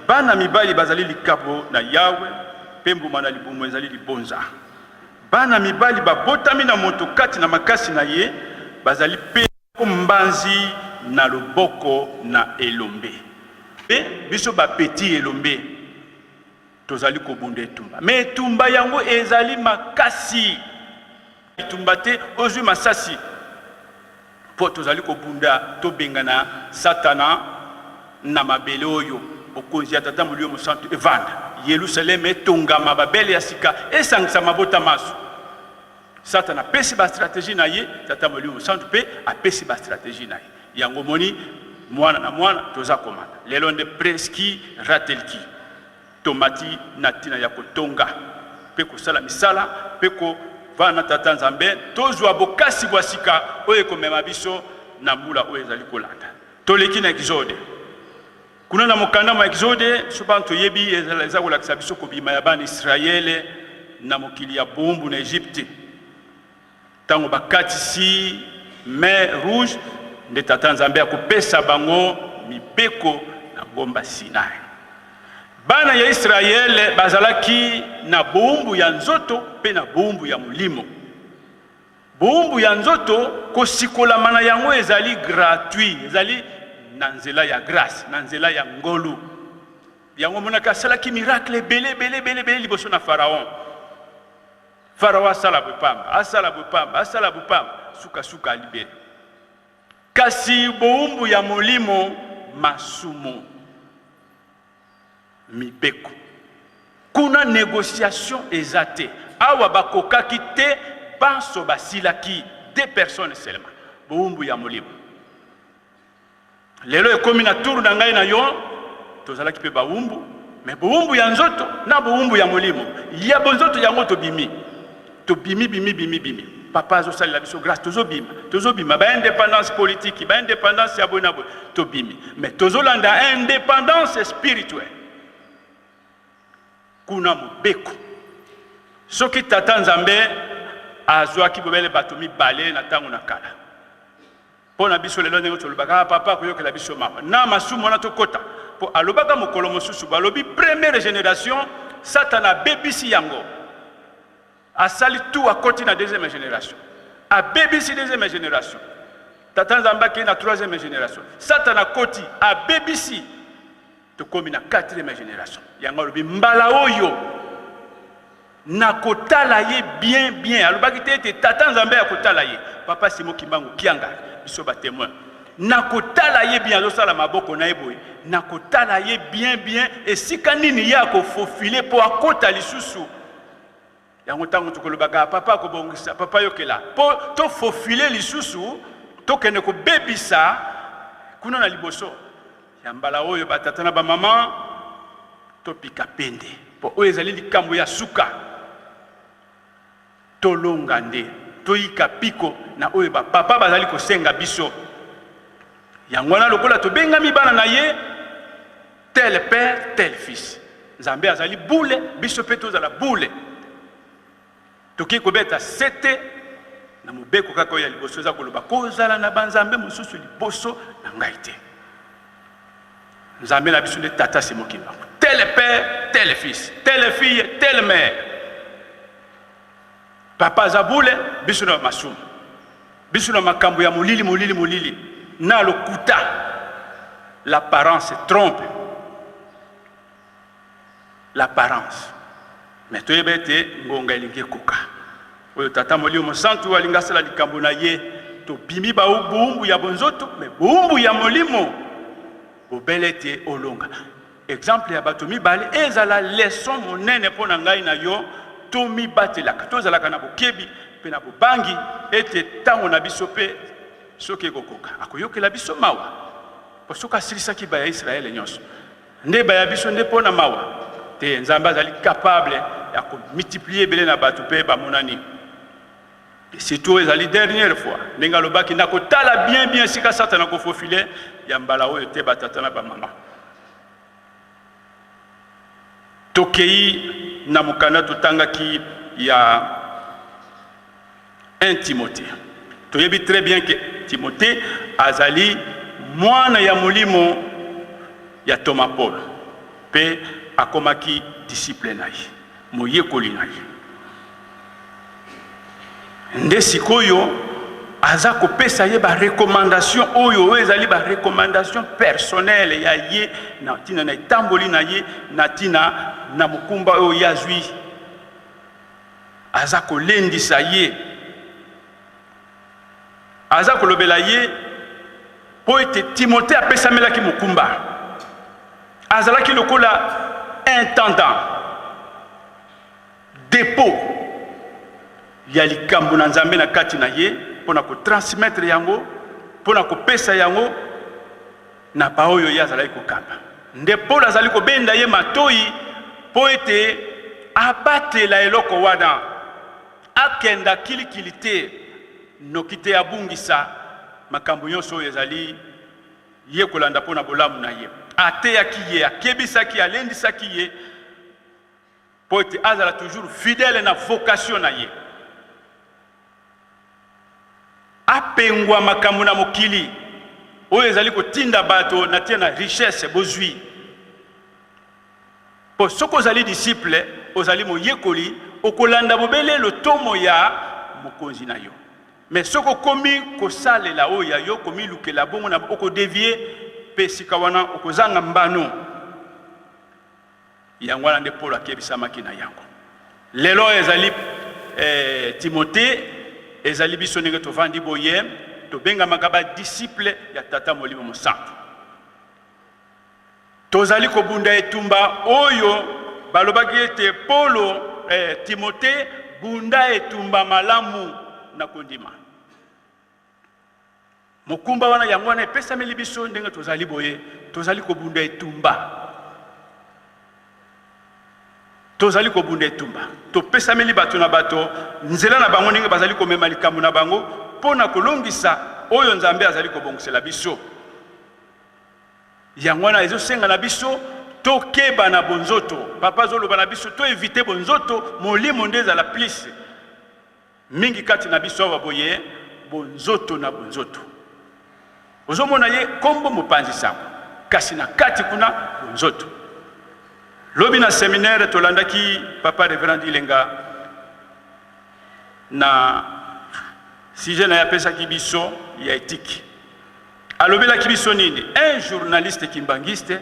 bana mibali bazali likabo na Yawe mpe mbuma na libumu ezali libonza bana mibali babotami na moto kati na makasi na ye bazali pe mbanzi na loboko na elombe pe biso bapeti elombe tozali kobunda etumba me etumba yango ezali makasi etumba te ozwi masasi po tozali kobunda tobengana satana na mabele oyo bokonzi ya tata molimo mosantu evanda Yerusalem etongama babele ya sika esangisa mabota maso satana apesi ba stratégie na ye tata molimo mosantu pe apesi ba stratégie na ye yango moni mwana na mwana toza komanda lelo nde preski ratelki tomati na tina ya kotonga pe kosala misala pe kovana tata nzambe tozwa bokasi bwa sika oyo ekomema biso na mbula oyo ezali kolanda toleki na Exode kuna na mokanda ma Exode sobanto yebi eza kolakisa biso kobima ya bana Israele na mokili ya bombu na Egypte tango bakatisi mer rouge nde tata nzambe akopesa bango mibeko na ngomba Sinai bana ya Israele bazalaki na bombu ya nzoto pe na bombu ya molimo bombu ya nzoto kosikola mana yango ezali gratuit ezali na nzela ya grâce na nzela ya ngolu yango monaka asalaki miracle bele liboso na Pharaon asala bopamba suka alibere kasi bombu ya molimo masumu mibeko kuna négociation ezate awa bakokaki te banso basilaki 2 personnes seulement bombu ya molimo lelo ekomi na turu na ngai na yo tozalaki pe bawumbu me bawumbu ya nzoto na bawumbu ya molimo ya bonzoto yango tobimi papa azosalela biso grâce tozobima ba indépendance politique ba indépendance ya boye na boye tobimi me tozolanda indépendance spirituelle kuna mobeko soki tata nzambe azwaki bobele bato mibale na ntango na kala pona biso lelo ndenge tolobaka papa koyokela biso mama na masumu wana tokota po alobaka mokolo mosusu balobi première génération satana bebisi yango asali tout akoti na deuxième génération abebisi deuxième génération tata nzambe akei na troisième génération satana koti abebisi tokomi na quatrième génération yango alobi mbala oyo nakotala ye bien alobaki te ete tata nzambe akotala ye papa Simo Kimbangu kianga biso ba témoin nakotala ye bien azosala maboko na ye boye nakotala ye bien esika nini ye akofofile po akota lisusu yango ntango tokolobaka papa akobongisa papa yokela po tofofile lisusu tokende kobebisa kuna na liboso ya mbala oyo batata na bamama topika pende po oyo ezali likambo ya suka tolonga nde toyika piko na oyo bapapa bazali kosenga biso yango wana lokola tobengami bana na ye tel père tel fils nzambe azali bule biso mpe tozala bule toki kobeta sete na mobeko kaka oyo ya liboso eza koloba kozala na banzambe mosusu liboso na ngai te nzambe na biso nde tata Simo Kimbangu tel père tel fils tel fille tel mère papa zabule biso na masumu biso na makambo ya molili na lokuta l'apparence trompe l'apparence mais toyeba ete ngonga elingi ekoka oyo tata molimo mosantu alingi asala likambo na ye tobimi bawumbu ya bonzoto me bowumbu ya molimo bobele ete olonga exemple ya bato mibale ezala leson monene mpo na ngai na yo tomibatelaka tozalaka na bokebi mpe na bobangi ete ntango na biso mpe soki ekokoka akoyokela biso mawa po soki asilisaki baya Israele nyonso nde baya biso nde pona mawa te nzambe azali capable ya ko multiplier belé na bato pe ba monani. Et surtout ezali dernière fois ndenge alobaki na kotala bien sika satana ko fofile ya mbala oyo te batata na ba mama. Tokei na mukanda totangaki ya 1 Timothée. Toyebi très bien que Timothée azali mwana ya molimo ya Thomas Paul pe akomaki disciple na ye moyekoli na ye. Nde sikoyo aza kopesa ye ba recommandation oyo ezali ba recommandation personnelle ya ye na tina na tamboli na ye na tina na mukumba oyo yazwi aza kolendisa ye aza kolobela ye po ete Timothée apesamelaki mukumba azalaki lokola intendant dépôt ya likambo na Nzambe na kati na ye pona ko transmettre yango pona ko pesa yango na baoyo ya azalaki kokamba. Nde Paul azali kobenda ye matoi po ete abatela eloko wana akenda kilikili te noki te abungisa makambo nyonso oyo ezali ye kolanda pona bolamu na ye ateyaki ye akebisaki alendisaki ye po ete azala toujours fidèle na vocation na ye apengwa makambo na mokili oyo ezali kotinda bato na tia na richesse bozwi po soko ozali disciple ozali moyekoli okolanda bobele lotomo ya mokonzi na yo. Mais soko komi kosalela oyo ya yo komi lukela bongo na okodevie pe sika wana okozanga mbano yango wana nde Paul akebisamaki na yango. Lelo ezali Timothée ezali biso ndenge tovandi boye tobengamaka ba disciple ya tata molimo mosantu. Tozali kobunda etumba oyo balobaki ete Paulo Timothée bunda etumba malamu na kondima. Mokumba wana yango wana epesameli biso ndenge tozali boye tozali kobunda etumba. Tozali kobunda etumba topesameli bato na bato nzela na bango ndenge bazali komema likambo na bango pona kolongisa oyo Nzambe azali kobongisela biso. Yango wana ezosenga na biso tokeba na bonzoto papa zoloba na biso to éviter bonzoto molimo nde ezala plus mingi kati na biso wa boye bonzoto na bonzoto ozomona ye kombo mopanzi sango kasi na kati kuna bonzoto. Lobi na séminaire tolandaki papa Reverend Ilenga na sujet na yapesa kibiso ya éthique. Alobela kibiso nini? Un journaliste kimbangiste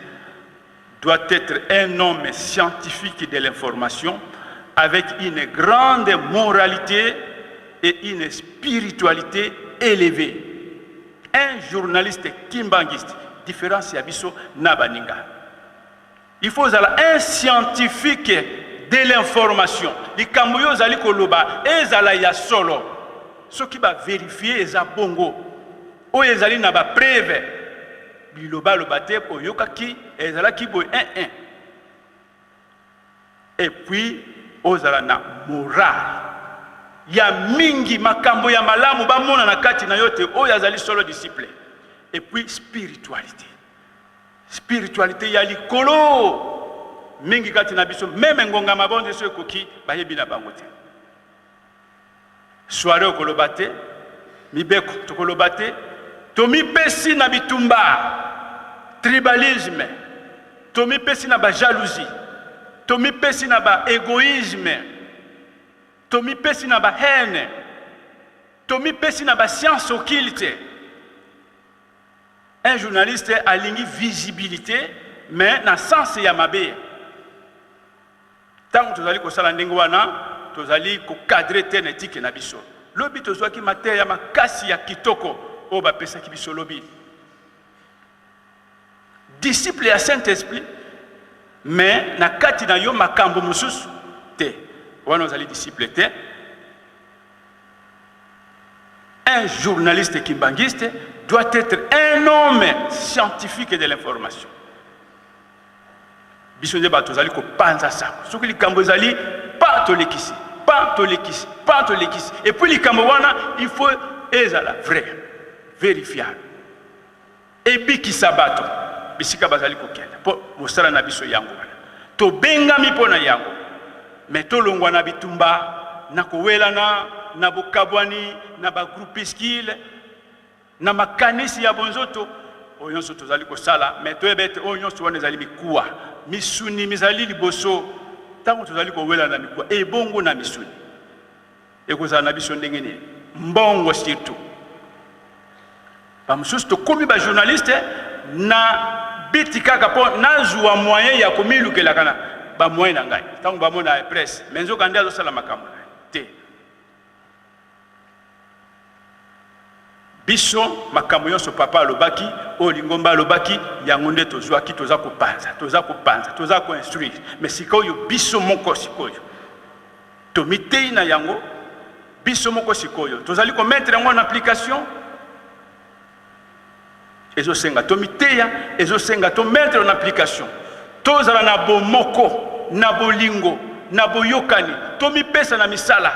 doit être un homme scientifique de l'information avec une grande moralité et une spiritualité élevée. Un journaliste kimbangiste, différence ya biso na baninga. Il faut un scientifique de l'information. Les kamboyo zali koloba ezala ya solo. Ce qui va vérifier eza bongo. O ezali na ba preuve. Biloba lobate po yokaki ezala ki boy 1. Et puis ozala na moral. Ya mingi makambo ya malamu ba mona na kati na yote o yazali solo disciple. Et puis spiritualité. Spiritualité ya likolo mingi kati na biso même ngonga mabonde so ekoki bayebi na bango te. Soirée okolobate mibeko tokolobate tomi pesi na bitumba tribalisme tomi pesi na ba jalousie tomi pesi na ba égoïsme tomi pesi na ba haine tomi pesi na ba science occulte. Un journaliste a une visibilité, mais dans le sens de Yamabe. Tant que tu as kosala ndenge wana, tu as cadrer ten éthique na biso. Lobi to zwaki mater ya makasi ya kitoko o ba pesa ki biso lobi. Disciple ya Saint-Esprit, mais na kati na yo makambo mususu te. Wana ozali disciple te. Un journaliste kimbangiste doit être un homme scientifique de l'information. biso nde bato tozali kopanza sango soki likambo ezali pa tolekisi pa tolekisi pa tolekisi et puis likambo wana il faut ezala vrai vérifiable ebikisa bato bisika bazali kokenda mpo mosala na biso yango wana tobengami mpo na yango me tolongwa na bitumba na kowelana na bokabwani na bagroupiskile na makanisi ya bonzoto oyo nyonso tozali kosala me toyeba ete oyo nyonso wana ezali mikuwa misuni mizali liboso ntango tozali kowelana na mikuwa ebongo na misuni ekozala na biso ndenge nini mbongo surtout bamosusu tokomi bajournaliste na biti kaka mpo nazwa moyen ya komilukelaka na bamoyen na ngai ntango bamona presse me nzoka nde azosala makambo na te biso makambo nyonso papa alobaki oyo lingomba alobaki yango nde tozwaki toza kopanza toza koinstruire mais sikoyo biso moko sikoyo tomitei na yango biso moko sikoyo tozali komettre yango na application ezosenga tomiteya ezosenga tomettre en application tozala na bomoko na bolingo na boyokani tomipesa na misala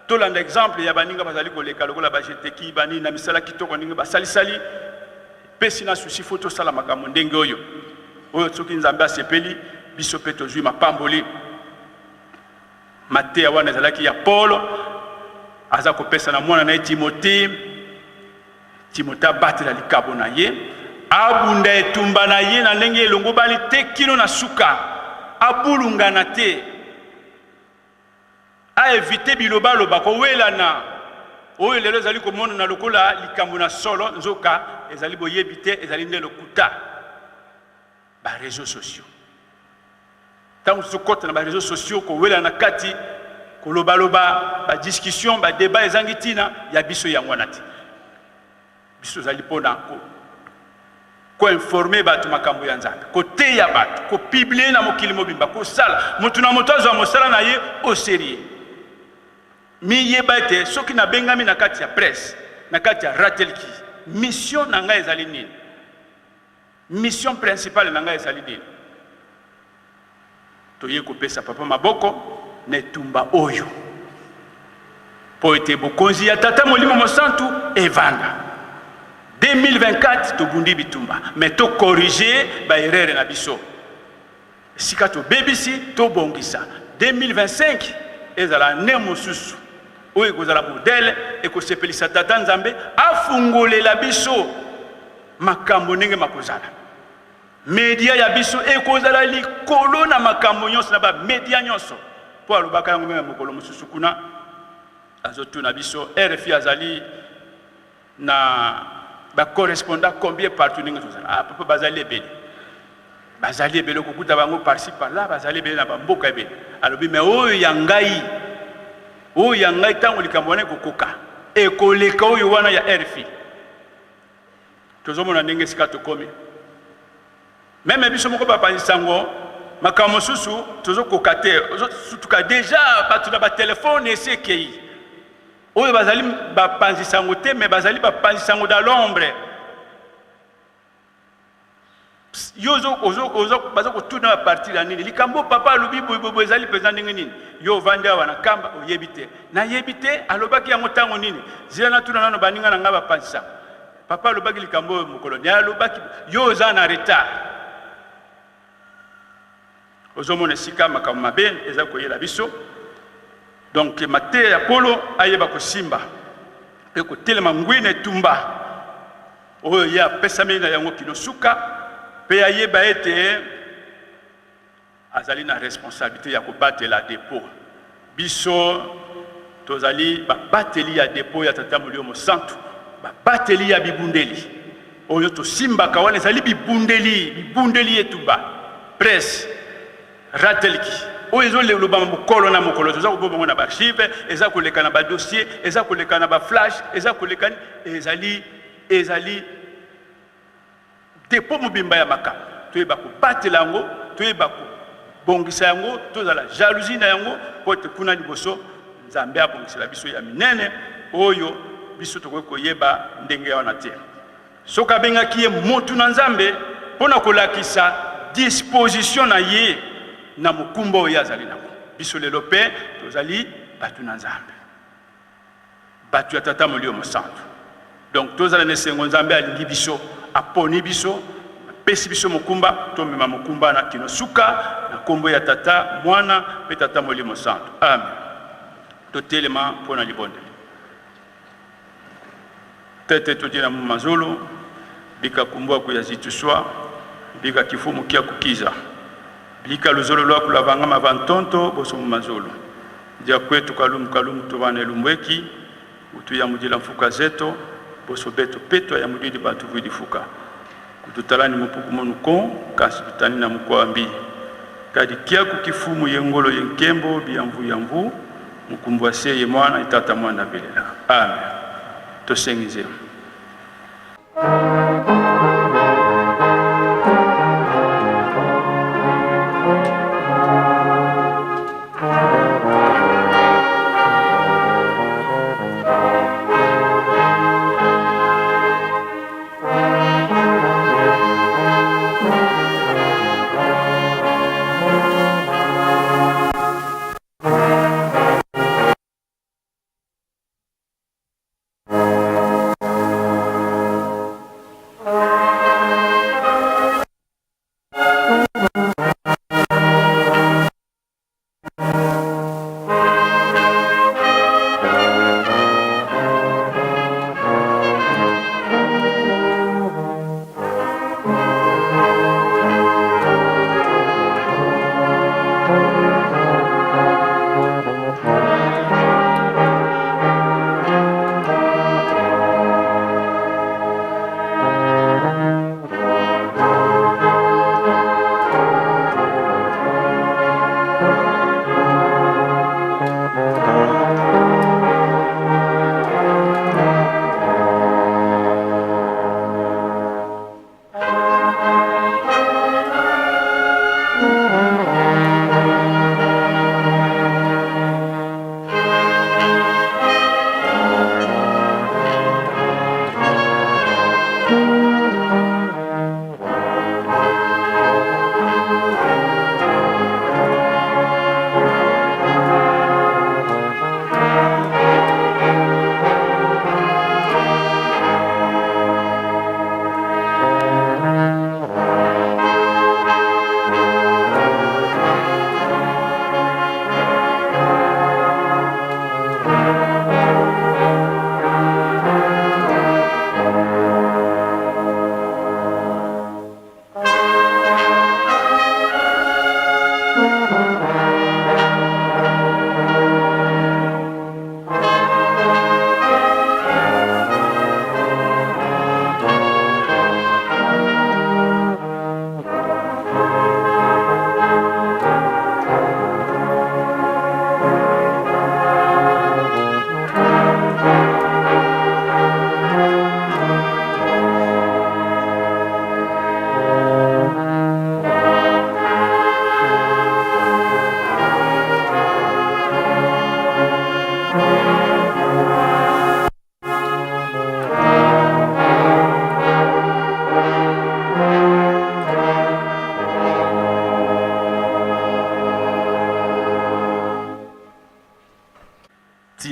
tolanda exemple ya baninga bazali koleka lokola bajeteki bani na misala kitoko ndenge basalisali pesi na susi fo tosala makambo ndenge oyo soki nzambe asepeli biso mpe tozwi mapamboli mateya wana ezalaki ya Paulo aza kopesa na mwana na ye Timote abatela likabo na ye abunda etumba na ye na ndenge elongo bali te kino na suka abulungana te a éviter bilobaloba kowelana oyo lelo ezali komona na lokola likambo na solo nzoka ezali boyebi te ezali nde lokuta baréseaux sociaux ntango tozokota na baréseaux sociaux kowelana kati kolobaloba badiscussion badébat ezangi ntina ya biso yango wana te biso ezali mpona koinforme bato makambo ya nzambe koteya bato kopiblie na mokili mobimba kosala motu na moto azwa mosala na ye au sérieux miyeba ete soki nabengami na kati ya presse na kati ya ratelki mission na ngai ezali nini mission principale na ngai ezali nini toye kopesa papa maboko na etumba oyo po ete bokonzi ya tata molimo mosantu evanda 2024 tobundi bitumba mais to corriger ba erreur na biso sika to bebisi to bongisa 2025 ezala ne mosusu oyo kozala modele ekosepelisa tata nzambe afungolela biso makambo ndenge makozala media ya biso ekozala likolo na makambo nyonso na ba media nyonso po alobaka yango meme mokolo mosusu kuna azotuna biso RFI azali na ba correspondant combien partout ndenge tozala papa bazali ebele kokuta bango par-ci par-là bazali ebele na bamboka ebele alobi mais oyo ya ngai ntango likambo wana ekokoka ekoleka oyo wana ya RFI tozomona ndenge esika tokomi meme biso moko bapanzisango makambo mosusu tozokoka te tuka deja bato na batelefone esi ekei oyo bazali bapanzisango te mais bazali bapanzisango dans l'ombre yo baza kotuna bapartir ya nini likambo papa alobi boyeboye ezali mpenza ndenge nini yo ovandi awa na kamba oyebi te nayebi te alobaki yango ntango nini zila natuna nano baninga na ngai bapanzisango papa alobaki likambo oyo mokolo ne alobaki yo oza na retard ozomona esika makambo mabe eza koyela biso donc mateya ya Polo ayeba kosimba mpe kotelema ngwina etumba oyo ye apesami na yango kino suka mpe ayeba ete azali na responsabilité ya kobatela depo biso tozali babateli ya depo ya tata molimo mosantu babateli ya bibundeli oyo tosimbaka wana ezali bibundeli etumba presse ratelki oyo ezoloba mokolo na mokolo toza kobongo na baarchive eza koleka na badossier eza koleka na baflash eza koleka ezali depo mobimba ya makambo toyeba kobatela yango toyeba kobongisa yango tozala jalousie na yango po ete kuna liboso nzambe abongisela biso ya minene oyo biso tokoki koyeba ndenge wana te soki abengaki ye motu na nzambe mpona kolakisa disposition na ye na mukumba oyo azali nango. Biso lelo pe tozali batu na Nzambe, batu ya tata molio mosantu. Donc tozala nesengo Nzambe alingi biso, aponi biso, pesi biso mukumba, tomema mukumba na kino suka na kombo ya tata mwana pe tata molio mosantu. Amen. Totelema pona libonde. Tete todina mu mazulu bika kumbwa kuyazituswa bika kifumu kia kukiza bika luzolo lwa kulavanga mavantonto boso mu mazulu dia kwetu kalumu tubane lumbweki utu ya mudila mfuka zeto boso beto peto ya mudidi bantu vidi fuka kututalani mupuku monuko kasi bitani na mukwambi kadi kia kukifumu yengolo yenkembo yamvu mukumbwa seye mwana itata mwana belela. Amen. Tosengize.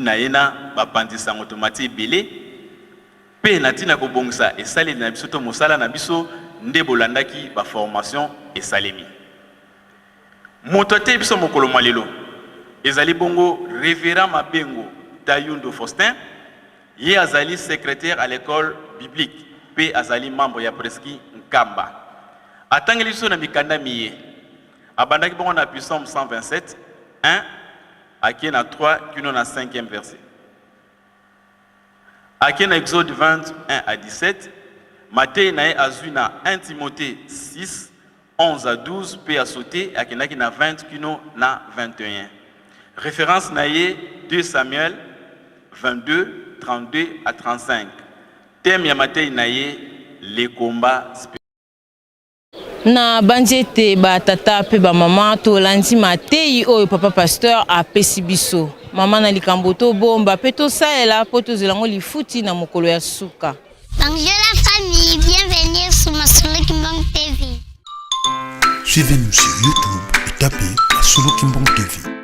tina yena bapandisa automati belé pe na tina ko bongisa esaleli na biso to mosala na biso nde bolandaki ba formation esalemi moto te biso mokolo malelo ezali bongo révérend Mabengo Tayundo Faustin ye azali secrétaire à l'école biblique pe azali membre ya preski Nkamba atangeli biso na mikanda miye abandaki bongo na Psaume 127 1 Aki na 3, qui na 5e verset. Aki na Exode 21 à 17, Matthieu na azuna 1 Timothée 6, 11 à 12, puis à sauter, aki na 20, qui na 21. Référence na 2 Samuel 22, 32 à 35. Thème ya Matthieu na les combats spirituels.
Na banjete ba tata pe ba mama to landi matei oyo papa pasteur a pesibiso mama na likamboto bomba pe to saela po to zelango lifuti na mokolo ya suka.
Bonjour la famille, bienvenue sur Masolo Kimbang TV.
Suivez-nous sur YouTube et tapez Solo Kimbong TV.